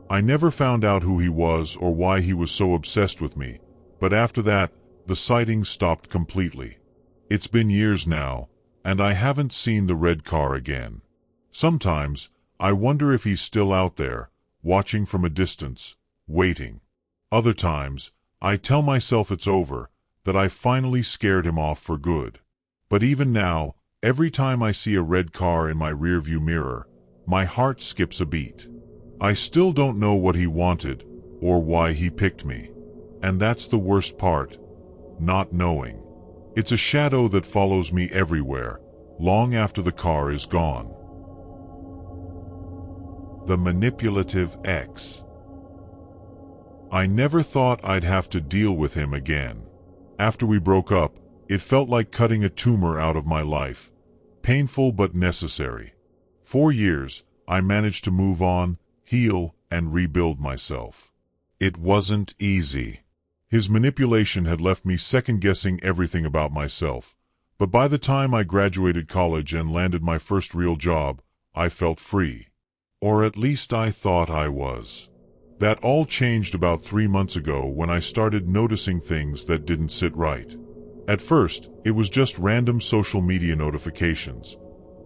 I never found out who he was or why he was so obsessed with me, but after that, the sightings stopped completely. It's been years now, and I haven't seen the red car again. Sometimes, I wonder if he's still out there, watching from a distance, waiting. Other times, I tell myself it's over, that I finally scared him off for good. But even now, every time I see a red car in my rearview mirror, my heart skips a beat. I still don't know what he wanted, or why he picked me. And that's the worst part, not knowing. It's a shadow that follows me everywhere, long after the car is gone. The manipulative ex. I never thought I'd have to deal with him again. After we broke up, it felt like cutting a tumor out of my life. Painful but necessary. 4 years, I managed to move on, heal, and rebuild myself. It wasn't easy. His manipulation had left me second-guessing everything about myself. But by the time I graduated college and landed my first real job, I felt free. Or at least I thought I was. That all changed about 3 months ago when I started noticing things that didn't sit right. At first, it was just random social media notifications.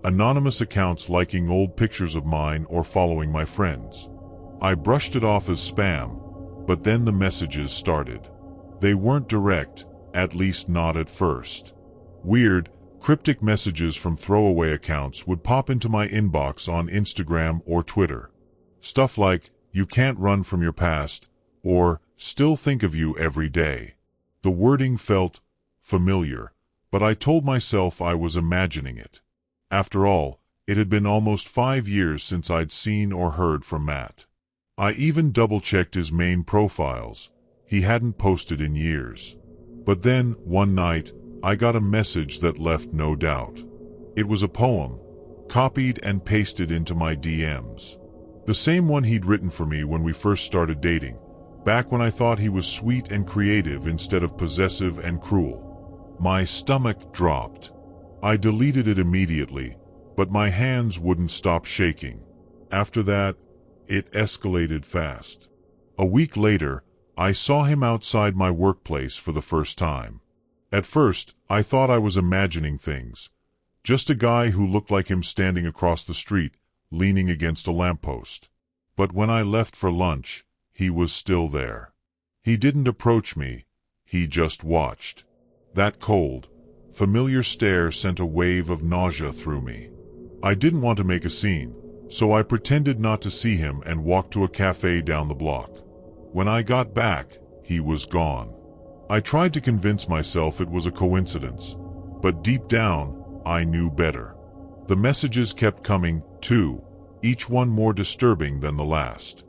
Anonymous accounts liking old pictures of mine or following my friends. I brushed it off as spam, but then the messages started. They weren't direct, at least not at first. Weird, cryptic messages from throwaway accounts would pop into my inbox on Instagram or Twitter. Stuff like, "You can't run from your past," or "Still think of you every day." The wording felt familiar, but I told myself I was imagining it. After all, it had been almost 5 years since I'd seen or heard from Matt. I even double-checked his main profiles. He hadn't posted in years. But then, one night, I got a message that left no doubt. It was a poem, copied and pasted into my DMs. The same one he'd written for me when we first started dating, back when I thought he was sweet and creative instead of possessive and cruel. My stomach dropped. I deleted it immediately, but my hands wouldn't stop shaking. After that, it escalated fast. A week later, I saw him outside my workplace for the first time. At first, I thought I was imagining things. Just a guy who looked like him standing across the street, leaning against a lamppost. But when I left for lunch, he was still there. He didn't approach me, he just watched. That cold, familiar stare sent a wave of nausea through me. I didn't want to make a scene, so I pretended not to see him and walked to a cafe down the block. When I got back, he was gone. I tried to convince myself it was a coincidence, but deep down, I knew better. The messages kept coming, too, each one more disturbing than the last.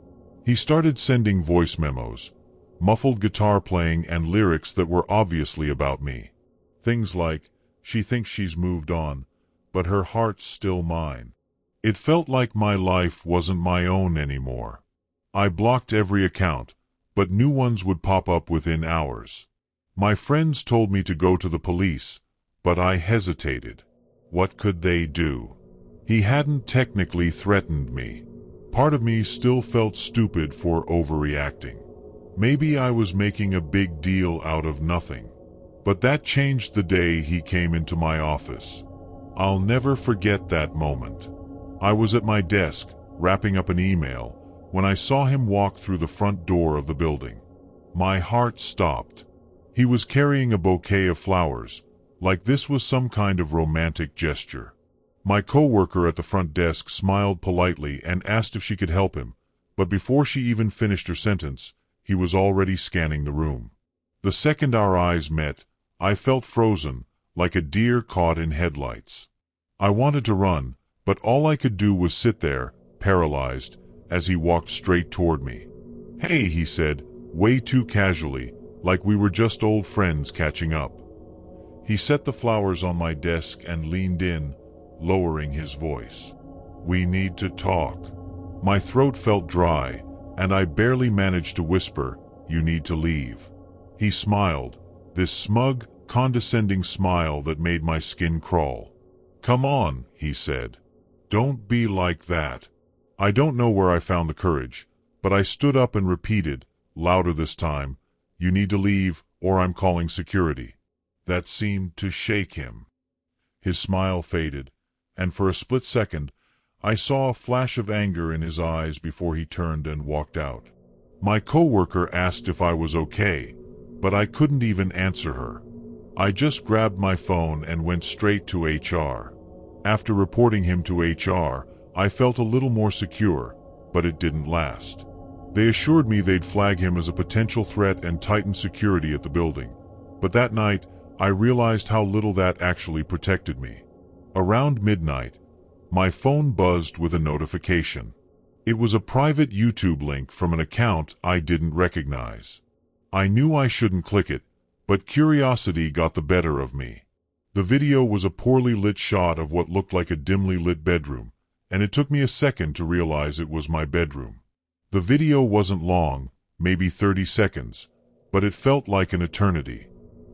He started sending voice memos, muffled guitar playing and lyrics that were obviously about me. Things like, "She thinks she's moved on, but her heart's still mine." It felt like my life wasn't my own anymore. I blocked every account, but new ones would pop up within hours. My friends told me to go to the police, but I hesitated. What could they do? He hadn't technically threatened me. Part of me still felt stupid for overreacting. Maybe I was making a big deal out of nothing. But that changed the day he came into my office. I'll never forget that moment. I was at my desk, wrapping up an email, when I saw him walk through the front door of the building. My heart stopped. He was carrying a bouquet of flowers, like this was some kind of romantic gesture. My coworker at the front desk smiled politely and asked if she could help him, but before she even finished her sentence, he was already scanning the room. The second our eyes met, I felt frozen, like a deer caught in headlights. I wanted to run, but all I could do was sit there, paralyzed, as he walked straight toward me. "Hey," he said, way too casually, like we were just old friends catching up. He set the flowers on my desk and leaned in, lowering his voice. "We need to talk." My throat felt dry, and I barely managed to whisper, "You need to leave." He smiled, this smug, condescending smile that made my skin crawl. "Come on," he said. "Don't be like that." I don't know where I found the courage, but I stood up and repeated, louder this time, "You need to leave, or I'm calling security." That seemed to shake him. His smile faded, and for a split second, I saw a flash of anger in his eyes before he turned and walked out. My coworker asked if I was okay, but I couldn't even answer her. I just grabbed my phone and went straight to HR. After reporting him to HR, I felt a little more secure, but it didn't last. They assured me they'd flag him as a potential threat and tighten security at the building, but that night, I realized how little that actually protected me. Around midnight, my phone buzzed with a notification. It was a private YouTube link from an account I didn't recognize. I knew I shouldn't click it, but curiosity got the better of me. The video was a poorly lit shot of what looked like a dimly lit bedroom, and it took me a second to realize it was my bedroom. The video wasn't long, maybe 30 seconds, but it felt like an eternity.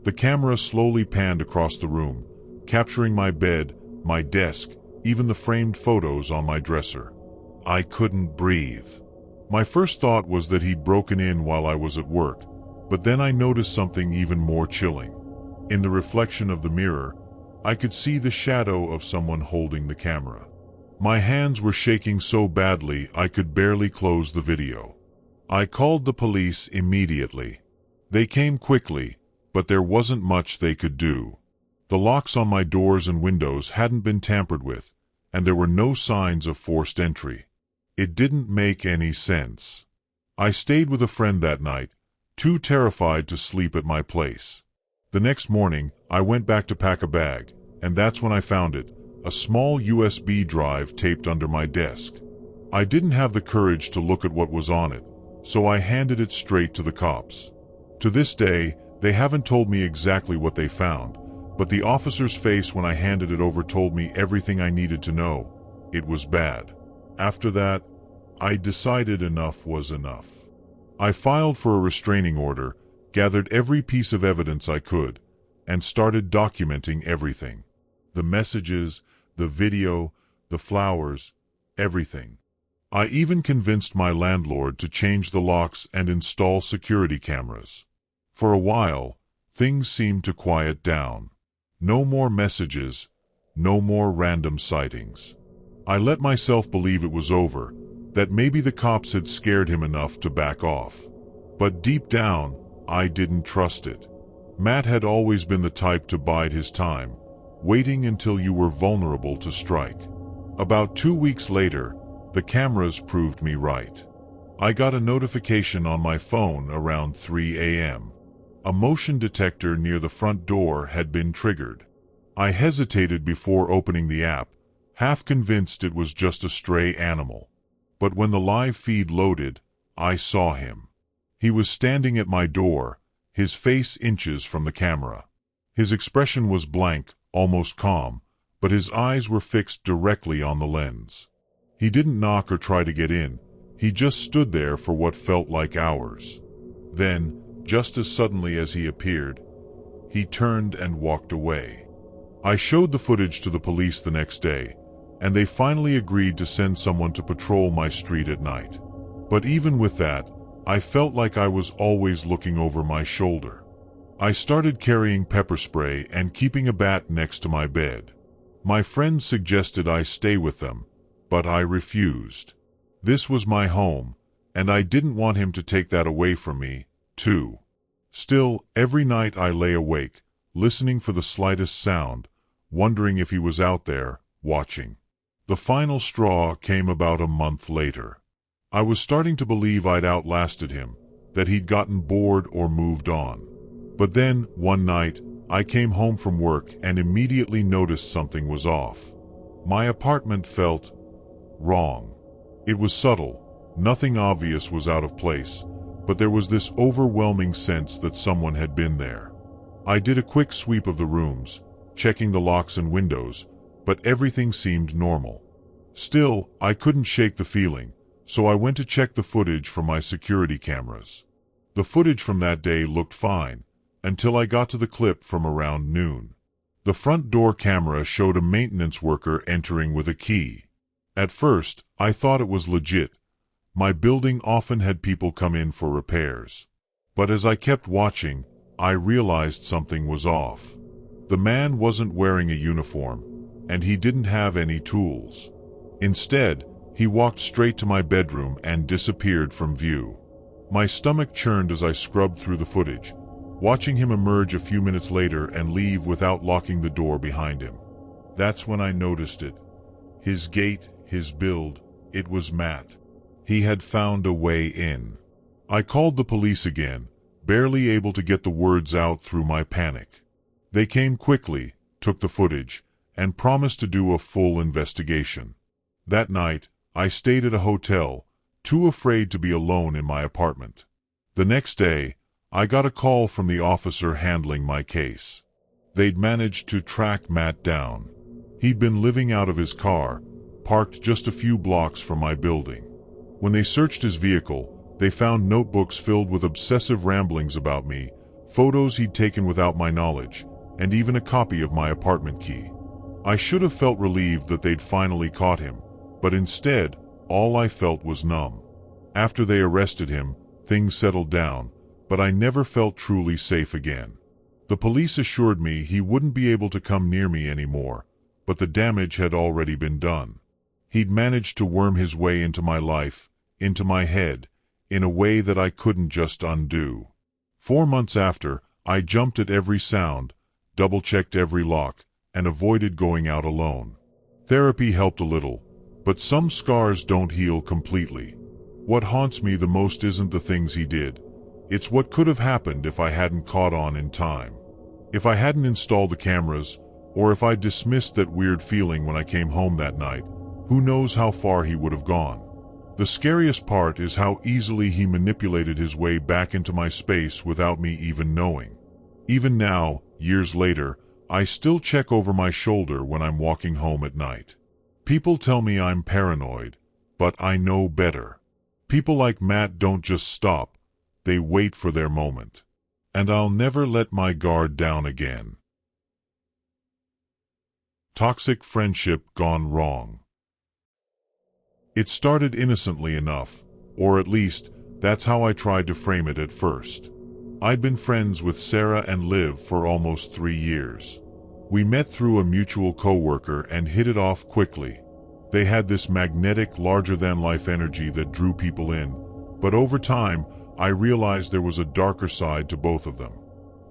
The camera slowly panned across the room, capturing my bed, my desk, even the framed photos on my dresser. I couldn't breathe. My first thought was that he'd broken in while I was at work, but then I noticed something even more chilling. In the reflection of the mirror, I could see the shadow of someone holding the camera. My hands were shaking so badly I could barely close the video. I called the police immediately. They came quickly, but there wasn't much they could do. The locks on my doors and windows hadn't been tampered with, and there were no signs of forced entry. It didn't make any sense. I stayed with a friend that night, too terrified to sleep at my place. The next morning, I went back to pack a bag, and that's when I found it, a small USB drive taped under my desk. I didn't have the courage to look at what was on it, so I handed it straight to the cops. To this day, they haven't told me exactly what they found, but the officer's face when I handed it over told me everything I needed to know. It was bad. After that, I decided enough was enough. I filed for a restraining order, gathered every piece of evidence I could, and started documenting everything. The messages, the video, the flowers, everything. I even convinced my landlord to change the locks and install security cameras. For a while, things seemed to quiet down. No more messages, no more random sightings. I let myself believe it was over, that maybe the cops had scared him enough to back off. But deep down, I didn't trust it. Matt had always been the type to bide his time, waiting until you were vulnerable to strike. About 2 weeks later, the cameras proved me right. I got a notification on my phone around 3 a.m. A motion detector near the front door had been triggered. I hesitated before opening the app, half convinced it was just a stray animal. But when the live feed loaded, I saw him. He was standing at my door, his face inches from the camera. His expression was blank, almost calm, but his eyes were fixed directly on the lens. He didn't knock or try to get in. He just stood there for what felt like hours. Then, just as suddenly as he appeared, he turned and walked away. I showed the footage to the police the next day, and they finally agreed to send someone to patrol my street at night. But even with that, I felt like I was always looking over my shoulder. I started carrying pepper spray and keeping a bat next to my bed. My friends suggested I stay with them, but I refused. This was my home, and I didn't want him to take that away from me, too. Still, every night I lay awake, listening for the slightest sound, wondering if he was out there, watching. The final straw came about a month later. I was starting to believe I'd outlasted him, that he'd gotten bored or moved on. But then, one night, I came home from work and immediately noticed something was off. My apartment felt wrong. It was subtle, nothing obvious was out of place, but there was this overwhelming sense that someone had been there. I did a quick sweep of the rooms, checking the locks and windows, but everything seemed normal. Still, I couldn't shake the feeling, so I went to check the footage from my security cameras. The footage from that day looked fine, until I got to the clip from around noon. The front door camera showed a maintenance worker entering with a key. At first, I thought it was legit. My building often had people come in for repairs. But as I kept watching, I realized something was off. The man wasn't wearing a uniform, and he didn't have any tools. Instead, he walked straight to my bedroom and disappeared from view. My stomach churned as I scrubbed through the footage, watching him emerge a few minutes later and leave without locking the door behind him. That's when I noticed it. His gait, his build, it was Matt. He had found a way in. I called the police again, barely able to get the words out through my panic. They came quickly, took the footage, and promised to do a full investigation. That night, I stayed at a hotel, too afraid to be alone in my apartment. The next day, I got a call from the officer handling my case. They'd managed to track Matt down. He'd been living out of his car, parked just a few blocks from my building. When they searched his vehicle, they found notebooks filled with obsessive ramblings about me, photos he'd taken without my knowledge, and even a copy of my apartment key. I should have felt relieved that they'd finally caught him, but instead, all I felt was numb. After they arrested him, things settled down, but I never felt truly safe again. The police assured me he wouldn't be able to come near me anymore, but the damage had already been done. He'd managed to worm his way into my life, into my head, in a way that I couldn't just undo. 4 months after, I jumped at every sound, double-checked every lock, and avoided going out alone. Therapy helped a little, but some scars don't heal completely. What haunts me the most isn't the things he did. It's what could have happened if I hadn't caught on in time. If I hadn't installed the cameras, or if I dismissed that weird feeling when I came home that night, who knows how far he would have gone. The scariest part is how easily he manipulated his way back into my space without me even knowing. Even now, years later, I still check over my shoulder when I'm walking home at night. People tell me I'm paranoid, but I know better. People like Matt don't just stop, they wait for their moment. And I'll never let my guard down again. Toxic friendship gone wrong. It started innocently enough, or at least, that's how I tried to frame it at first. I'd been friends with Sarah and Liv for almost 3 years. We met through a mutual coworker and hit it off quickly. They had this magnetic, larger-than-life energy that drew people in, but over time, I realized there was a darker side to both of them.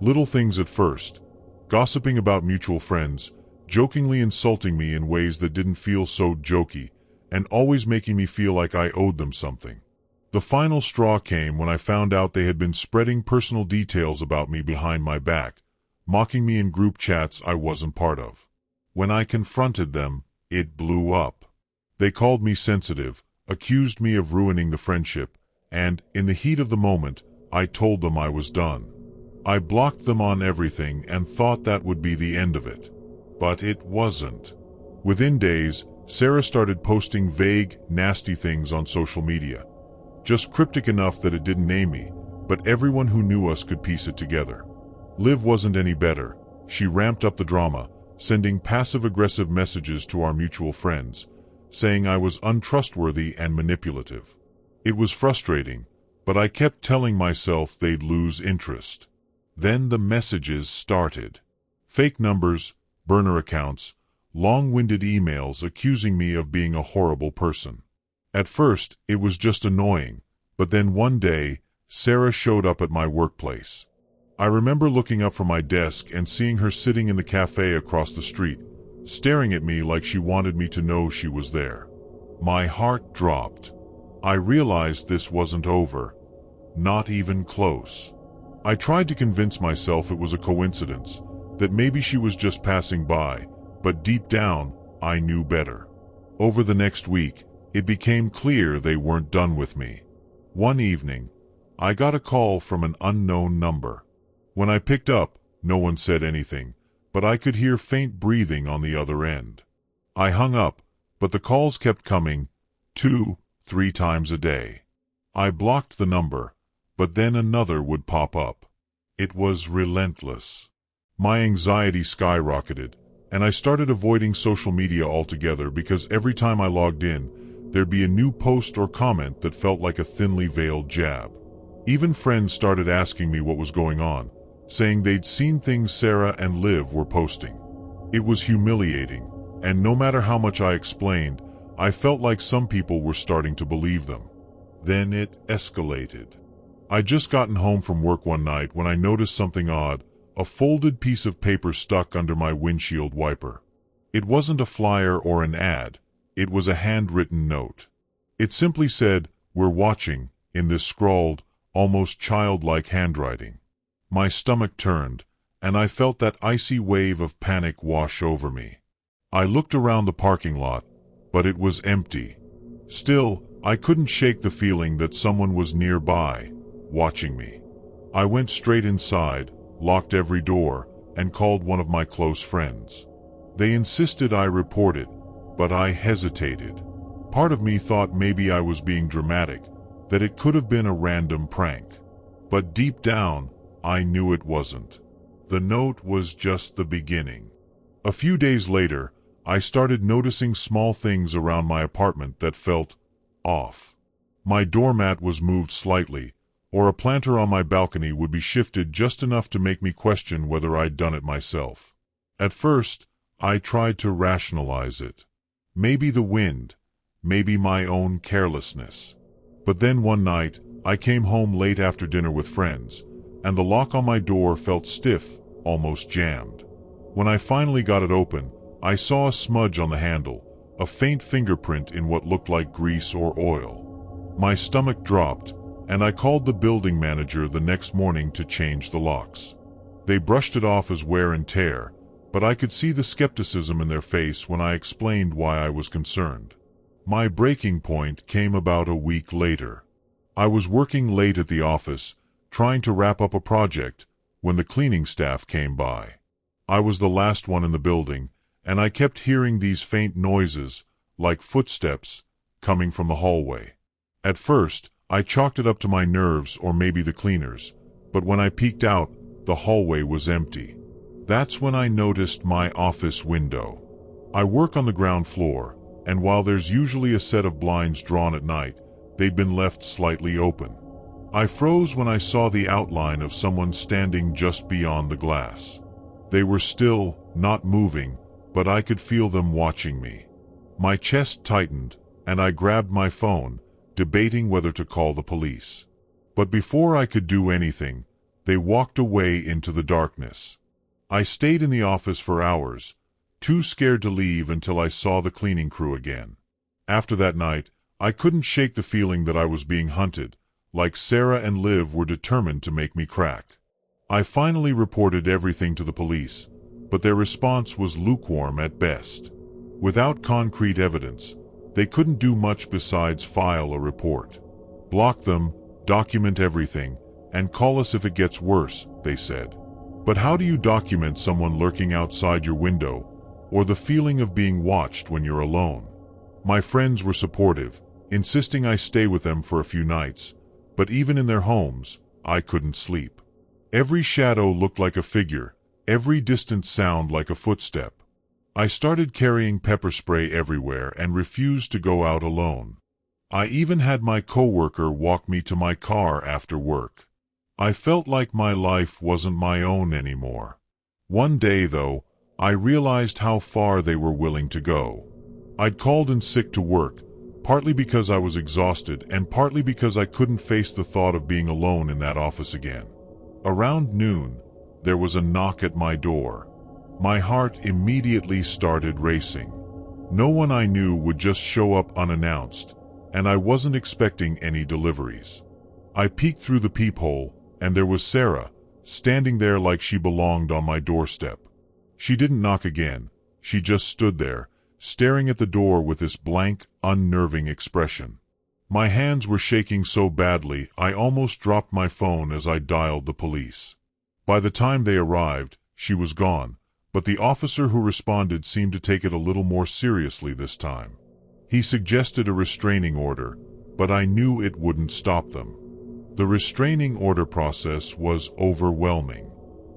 Little things at first, gossiping about mutual friends, jokingly insulting me in ways that didn't feel so jokey, and always making me feel like I owed them something. The final straw came when I found out they had been spreading personal details about me behind my back, mocking me in group chats I wasn't part of. When I confronted them, it blew up. They called me sensitive, accused me of ruining the friendship, and, in the heat of the moment, I told them I was done. I blocked them on everything and thought that would be the end of it. But it wasn't. Within days, Sarah started posting vague, nasty things on social media. Just cryptic enough that it didn't name me, but everyone who knew us could piece it together. Liv wasn't any better. She ramped up the drama, sending passive-aggressive messages to our mutual friends, saying I was untrustworthy and manipulative. It was frustrating, but I kept telling myself they'd lose interest. Then the messages started. Fake numbers, burner accounts, long-winded emails accusing me of being a horrible person. At first, it was just annoying, but then one day, Sarah showed up at my workplace. I remember looking up from my desk and seeing her sitting in the cafe across the street, staring at me like she wanted me to know she was there. My heart dropped. I realized this wasn't over. Not even close. I tried to convince myself it was a coincidence, that maybe she was just passing by, but deep down, I knew better. Over the next week, it became clear they weren't done with me. One evening, I got a call from an unknown number. When I picked up, no one said anything, but I could hear faint breathing on the other end. I hung up, but the calls kept coming, 2-3 times a day. I blocked the number, but then another would pop up. It was relentless. My anxiety skyrocketed, and I started avoiding social media altogether because every time I logged in, there'd be a new post or comment that felt like a thinly veiled jab. Even friends started asking me what was going on, saying they'd seen things Sarah and Liv were posting. It was humiliating, and no matter how much I explained, I felt like some people were starting to believe them. Then it escalated. I'd just gotten home from work one night when I noticed something odd, a folded piece of paper stuck under my windshield wiper. It wasn't a flyer or an ad. It was a handwritten note. It simply said, "We're watching," in this scrawled, almost childlike handwriting. My stomach turned, and I felt that icy wave of panic wash over me. I looked around the parking lot, but it was empty. Still, I couldn't shake the feeling that someone was nearby, watching me. I went straight inside, locked every door, and called one of my close friends. They insisted I report it, but I hesitated. Part of me thought maybe I was being dramatic, that it could have been a random prank. But deep down, I knew it wasn't. The note was just the beginning. A few days later, I started noticing small things around my apartment that felt off. My doormat was moved slightly, or a planter on my balcony would be shifted just enough to make me question whether I'd done it myself. At first, I tried to rationalize it. Maybe the wind, maybe my own carelessness. But then one night, I came home late after dinner with friends, and the lock on my door felt stiff, almost jammed. When I finally got it open, I saw a smudge on the handle, a faint fingerprint in what looked like grease or oil. My stomach dropped, and I called the building manager the next morning to change the locks. They brushed it off as wear and tear, but I could see the skepticism in their face when I explained why I was concerned. My breaking point came about a week later. I was working late at the office, trying to wrap up a project, when the cleaning staff came by. I was the last one in the building, and I kept hearing these faint noises, like footsteps, coming from the hallway. At first, I chalked it up to my nerves or maybe the cleaners, but when I peeked out, the hallway was empty. That's when I noticed my office window. I work on the ground floor, and while there's usually a set of blinds drawn at night, they'd been left slightly open. I froze when I saw the outline of someone standing just beyond the glass. They were still, not moving, but I could feel them watching me. My chest tightened, and I grabbed my phone, debating whether to call the police. But before I could do anything, they walked away into the darkness. I stayed in the office for hours, too scared to leave until I saw the cleaning crew again. After that night, I couldn't shake the feeling that I was being hunted, like Sarah and Liv were determined to make me crack. I finally reported everything to the police, but their response was lukewarm at best. Without concrete evidence, they couldn't do much besides file a report. Block them, document everything, and call us if it gets worse, they said. But how do you document someone lurking outside your window, or the feeling of being watched when you're alone? My friends were supportive, insisting I stay with them for a few nights, but even in their homes, I couldn't sleep. Every shadow looked like a figure, every distant sound like a footstep. I started carrying pepper spray everywhere and refused to go out alone. I even had my coworker walk me to my car after work. I felt like my life wasn't my own anymore. One day, though, I realized how far they were willing to go. I'd called in sick to work, partly because I was exhausted and partly because I couldn't face the thought of being alone in that office again. Around noon, there was a knock at my door. My heart immediately started racing. No one I knew would just show up unannounced, and I wasn't expecting any deliveries. I peeked through the peephole, and there was Sarah, standing there like she belonged on my doorstep. She didn't knock again. She just stood there, staring at the door with this blank, unnerving expression. My hands were shaking so badly I almost dropped my phone as I dialed the police. By the time they arrived, she was gone, but the officer who responded seemed to take it a little more seriously this time. He suggested a restraining order, but I knew it wouldn't stop them. The restraining order process was overwhelming.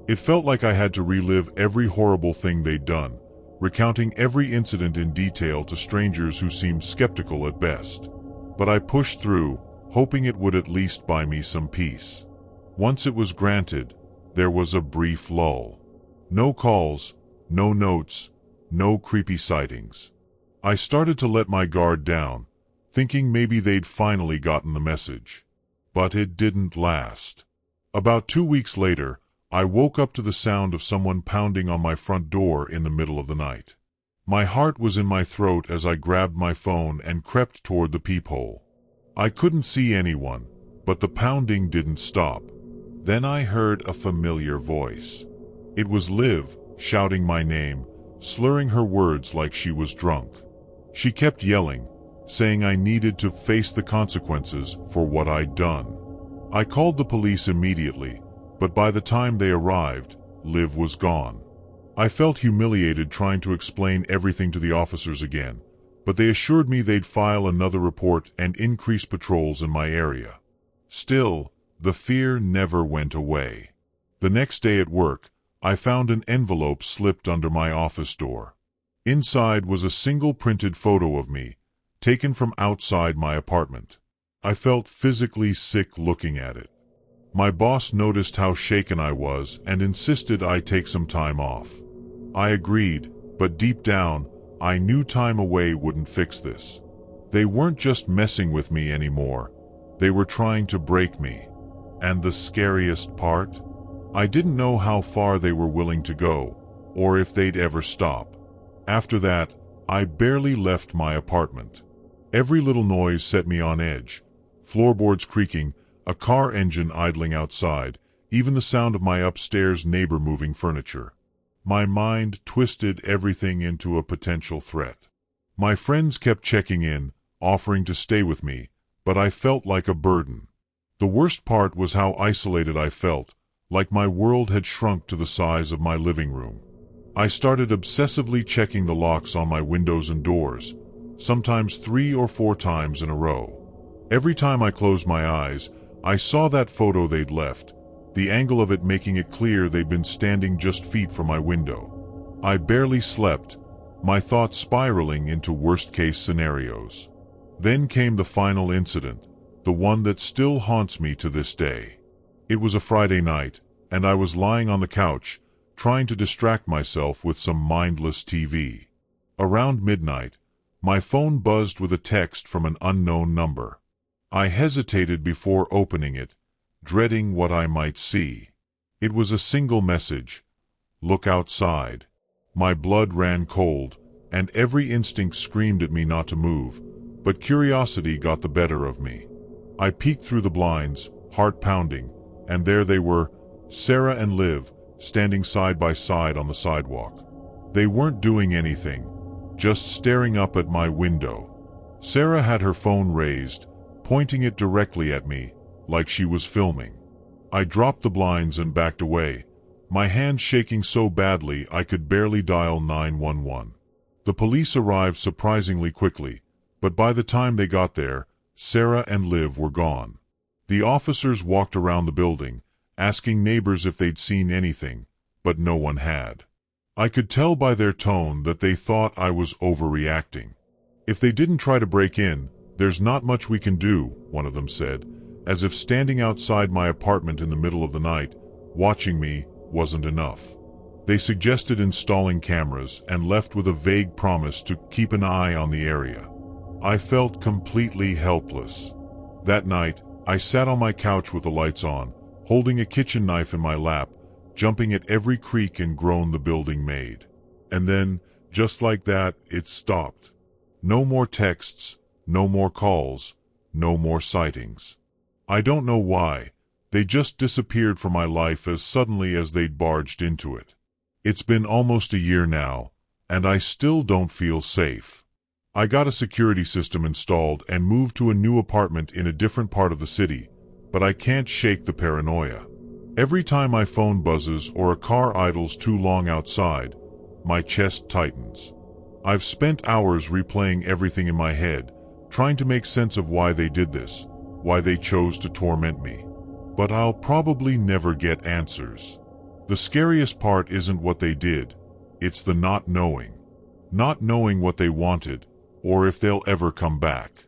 It felt like I had to relive every horrible thing they'd done, recounting every incident in detail to strangers who seemed skeptical at best. But I pushed through, hoping it would at least buy me some peace. Once it was granted, there was a brief lull. No calls, no notes, no creepy sightings. I started to let my guard down, thinking maybe they'd finally gotten the message. But it didn't last. About 2 weeks later, I woke up to the sound of someone pounding on my front door in the middle of the night. My heart was in my throat as I grabbed my phone and crept toward the peephole. I couldn't see anyone, but the pounding didn't stop. Then I heard a familiar voice. It was Liv, shouting my name, slurring her words like she was drunk. She kept yelling, saying I needed to face the consequences for what I'd done. I called the police immediately, but by the time they arrived, Liv was gone. I felt humiliated trying to explain everything to the officers again, but they assured me they'd file another report and increase patrols in my area. Still, the fear never went away. The next day at work, I found an envelope slipped under my office door. Inside was a single printed photo of me, taken from outside my apartment. I felt physically sick looking at it. My boss noticed how shaken I was and insisted I take some time off. I agreed, but deep down, I knew time away wouldn't fix this. They weren't just messing with me anymore. They were trying to break me. And the scariest part? I didn't know how far they were willing to go, or if they'd ever stop. After that, I barely left my apartment. Every little noise set me on edge. Floorboards creaking, a car engine idling outside, even the sound of my upstairs neighbor moving furniture. My mind twisted everything into a potential threat. My friends kept checking in, offering to stay with me, but I felt like a burden. The worst part was how isolated I felt, like my world had shrunk to the size of my living room. I started obsessively checking the locks on my windows and doors, sometimes 3 or 4 times in a row. Every time I closed my eyes, I saw that photo they'd left, the angle of it making it clear they'd been standing just feet from my window. I barely slept, my thoughts spiraling into worst-case scenarios. Then came the final incident, the one that still haunts me to this day. It was a Friday night, and I was lying on the couch, trying to distract myself with some mindless TV. Around midnight, My phone buzzed with a text from an unknown number. I hesitated before opening it, dreading what I might see. It was a single message: "Look outside." My blood ran cold, and every instinct screamed at me not to move, but curiosity got the better of me. I peeked through the blinds, heart pounding, and there they were, Sarah and Liv, standing side by side on the sidewalk. They weren't doing anything, just staring up at my window. Sarah had her phone raised, pointing it directly at me, like she was filming. I dropped the blinds and backed away, my hand shaking so badly I could barely dial 911. The police arrived surprisingly quickly, but by the time they got there, Sarah and Liv were gone. The officers walked around the building, asking neighbors if they'd seen anything, but no one had. I could tell by their tone that they thought I was overreacting. "If they didn't try to break in, there's not much we can do," one of them said, as if standing outside my apartment in the middle of the night, watching me, wasn't enough. They suggested installing cameras and left with a vague promise to keep an eye on the area. I felt completely helpless. That night, I sat on my couch with the lights on, holding a kitchen knife in my lap, jumping at every creak and groan the building made. And then, just like that, it stopped. No more texts, no more calls, no more sightings. I don't know why. They just disappeared from my life as suddenly as they'd barged into it. It's been almost a year now, and I still don't feel safe. I got a security system installed and moved to a new apartment in a different part of the city, but I can't shake the paranoia. Every time my phone buzzes or a car idles too long outside, my chest tightens. I've spent hours replaying everything in my head, trying to make sense of why they did this, why they chose to torment me. But I'll probably never get answers. The scariest part isn't what they did, it's the not knowing. Not knowing what they wanted, or if they'll ever come back.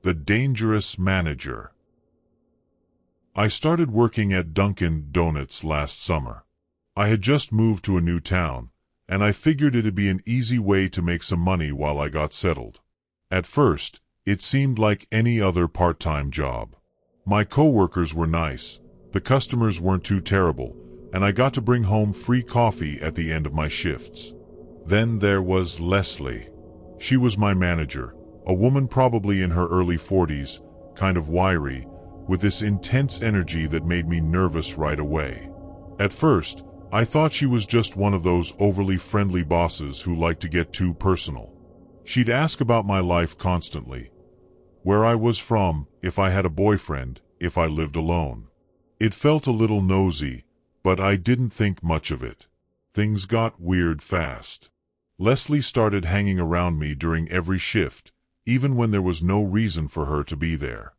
The dangerous manager. I started working at Dunkin' Donuts last summer. I had just moved to a new town, and I figured it'd be an easy way to make some money while I got settled. At first, it seemed like any other part-time job. My coworkers were nice, the customers weren't too terrible, and I got to bring home free coffee at the end of my shifts. Then there was Leslie. She was my manager, a woman probably in her early 40s, kind of wiry, with this intense energy that made me nervous right away. At first, I thought she was just one of those overly friendly bosses who like to get too personal. She'd ask about my life constantly. Where I was from, if I had a boyfriend, if I lived alone. It felt a little nosy, but I didn't think much of it. Things got weird fast. Leslie started hanging around me during every shift, even when there was no reason for her to be there.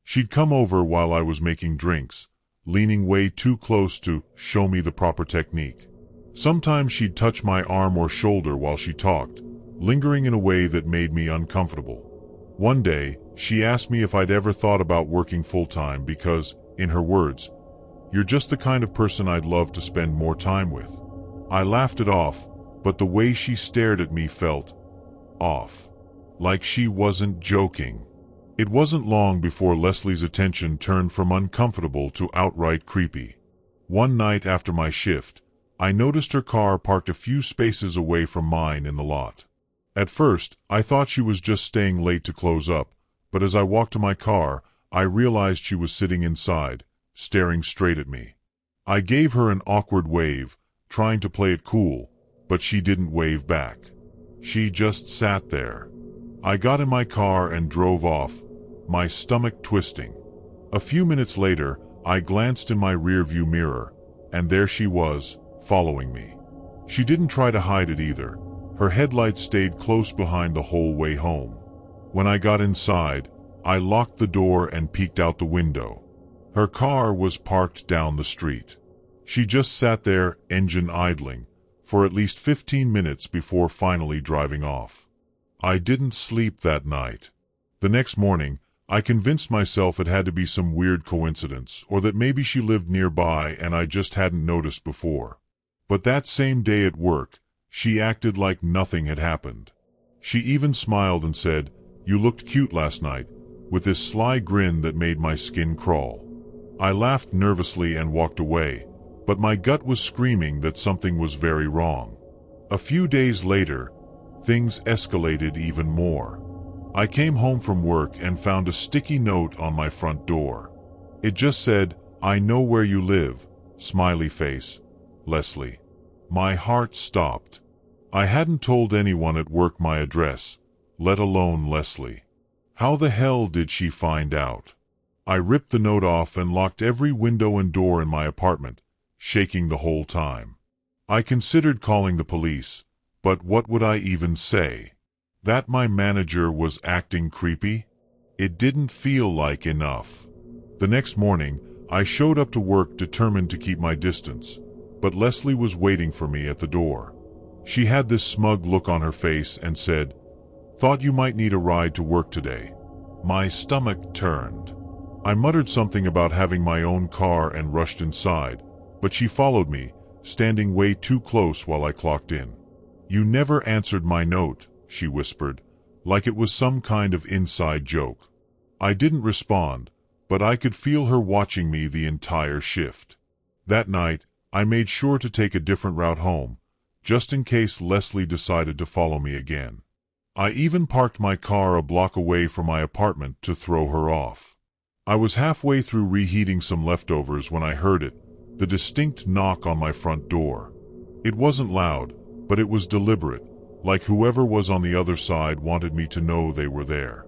She'd come over while I was making drinks, leaning way too close to show me the proper technique. Sometimes she'd touch my arm or shoulder while she talked, lingering in a way that made me uncomfortable. One day, she asked me if I'd ever thought about working full-time because, in her words, "You're just the kind of person I'd love to spend more time with." I laughed it off, but the way she stared at me felt off. Like she wasn't joking. It wasn't long before Leslie's attention turned from uncomfortable to outright creepy. One night after my shift, I noticed her car parked a few spaces away from mine in the lot. At first, I thought she was just staying late to close up, but as I walked to my car, I realized she was sitting inside, staring straight at me. I gave her an awkward wave, trying to play it cool, but she didn't wave back. She just sat there. I got in my car and drove off, my stomach twisting. A few minutes later, I glanced in my rearview mirror, and there she was, following me. She didn't try to hide it either. Her headlights stayed close behind the whole way home. When I got inside, I locked the door and peeked out the window. Her car was parked down the street. She just sat there, engine idling, for at least 15 minutes before finally driving off. I didn't sleep that night. The next morning, I convinced myself it had to be some weird coincidence, or that maybe she lived nearby and I just hadn't noticed before. But that same day at work, she acted like nothing had happened. She even smiled and said, "You looked cute last night," with this sly grin that made my skin crawl. I laughed nervously and walked away, but my gut was screaming that something was very wrong. A few days later, things escalated even more. I came home from work and found a sticky note on my front door. It just said, "I know where you live," smiley face, Leslie. My heart stopped. I hadn't told anyone at work my address, let alone Leslie. How the hell did she find out? I ripped the note off and locked every window and door in my apartment, shaking the whole time. I considered calling the police, but what would I even say? That my manager was acting creepy? It didn't feel like enough. The next morning, I showed up to work determined to keep my distance, but Leslie was waiting for me at the door. She had this smug look on her face and said, "Thought you might need a ride to work today." My stomach turned. I muttered something about having my own car and rushed inside, but she followed me, standing way too close while I clocked in. "You never answered my note," she whispered, like it was some kind of inside joke. I didn't respond, but I could feel her watching me the entire shift. That night, I made sure to take a different route home, just in case Leslie decided to follow me again. I even parked my car a block away from my apartment to throw her off. I was halfway through reheating some leftovers when I heard it, the distinct knock on my front door. It wasn't loud, but it was deliberate, like whoever was on the other side wanted me to know they were there.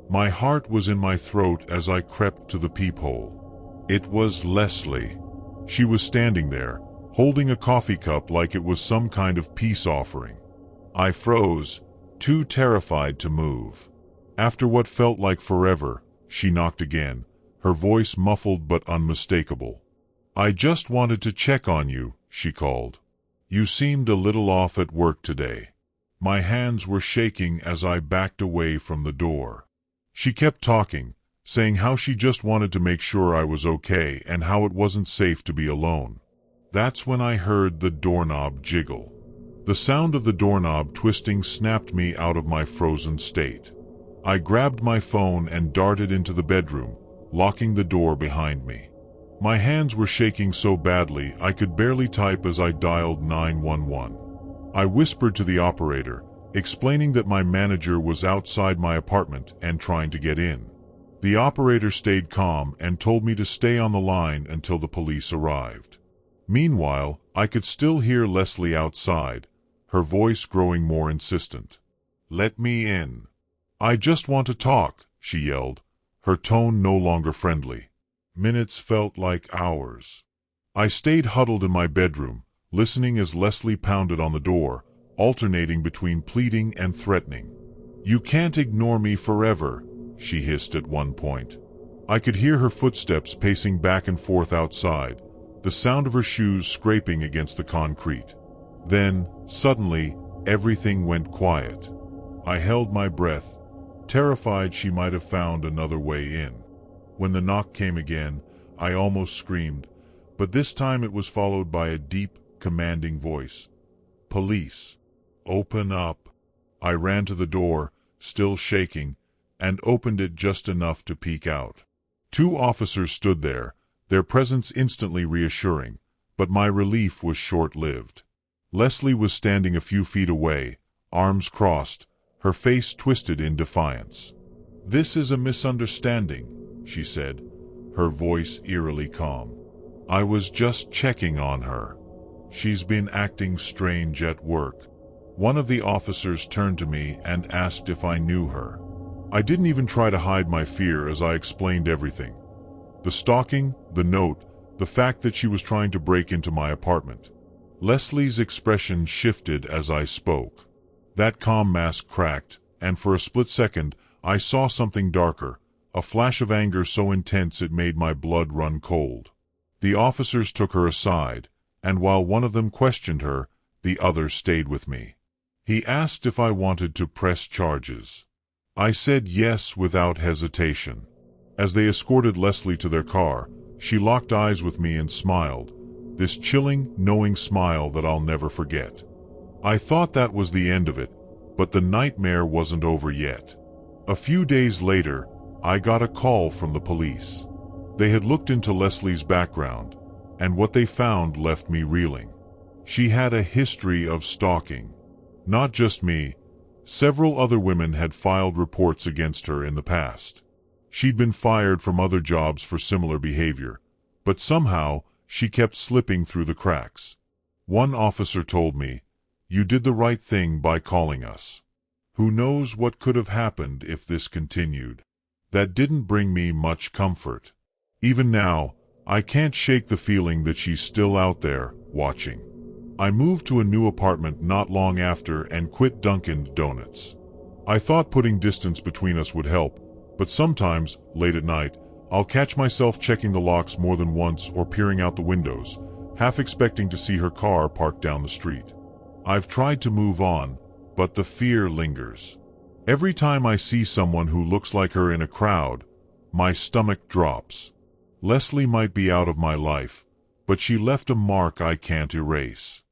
My heart was in my throat as I crept to the peephole. It was Leslie. She was standing there, holding a coffee cup like it was some kind of peace offering. I froze, too terrified to move. After what felt like forever, she knocked again, her voice muffled but unmistakable. "I just wanted to check on you," she called. "You seemed a little off at work today." My hands were shaking as I backed away from the door. She kept talking, saying how she just wanted to make sure I was okay and how it wasn't safe to be alone. That's when I heard the doorknob jiggle. The sound of the doorknob twisting snapped me out of my frozen state. I grabbed my phone and darted into the bedroom, locking the door behind me. My hands were shaking so badly I could barely type as I dialed 911. I whispered to the operator, explaining that my manager was outside my apartment and trying to get in. The operator stayed calm and told me to stay on the line until the police arrived. Meanwhile, I could still hear Leslie outside, her voice growing more insistent. "Let me in. I just want to talk," she yelled, her tone no longer friendly. Minutes felt like hours. I stayed huddled in my bedroom, listening as Leslie pounded on the door, alternating between pleading and threatening. "You can't ignore me forever," she hissed at one point. I could hear her footsteps pacing back and forth outside, the sound of her shoes scraping against the concrete. Then, suddenly, everything went quiet. I held my breath, terrified she might have found another way in. When the knock came again, I almost screamed, but this time it was followed by a deep, commanding voice. "Police. Open up." I ran to the door, still shaking, and opened it just enough to peek out. 2 officers stood there, their presence instantly reassuring, but my relief was short-lived. Leslie was standing a few feet away, arms crossed, her face twisted in defiance. "This is a misunderstanding," she said, her voice eerily calm. "I was just checking on her. She's been acting strange at work." One of the officers turned to me and asked if I knew her. I didn't even try to hide my fear as I explained everything. The stalking, the note, the fact that she was trying to break into my apartment. Leslie's expression shifted as I spoke. That calm mask cracked, and for a split second, I saw something darker, a flash of anger so intense it made my blood run cold. The officers took her aside, and while one of them questioned her, the other stayed with me. He asked if I wanted to press charges. I said yes without hesitation. As they escorted Leslie to their car, she locked eyes with me and smiled, this chilling, knowing smile that I'll never forget. I thought that was the end of it, But the nightmare wasn't over yet. A few days later, I got a call from the police. They had looked into Leslie's background, and what they found left me reeling. She had a history of stalking. Not just me, several other women had filed reports against her in the past. She'd been fired from other jobs for similar behavior, but somehow she kept slipping through the cracks. One officer told me, "You did the right thing by calling us. Who knows what could have happened if this continued?" That didn't bring me much comfort. Even now, I can't shake the feeling that she's still out there, watching. I moved to a new apartment not long after and quit Dunkin' Donuts. I thought putting distance between us would help, but sometimes, late at night, I'll catch myself checking the locks more than once or peering out the windows, half expecting to see her car parked down the street. I've tried to move on, but the fear lingers. Every time I see someone who looks like her in a crowd, my stomach drops. Leslie might be out of my life, but she left a mark I can't erase.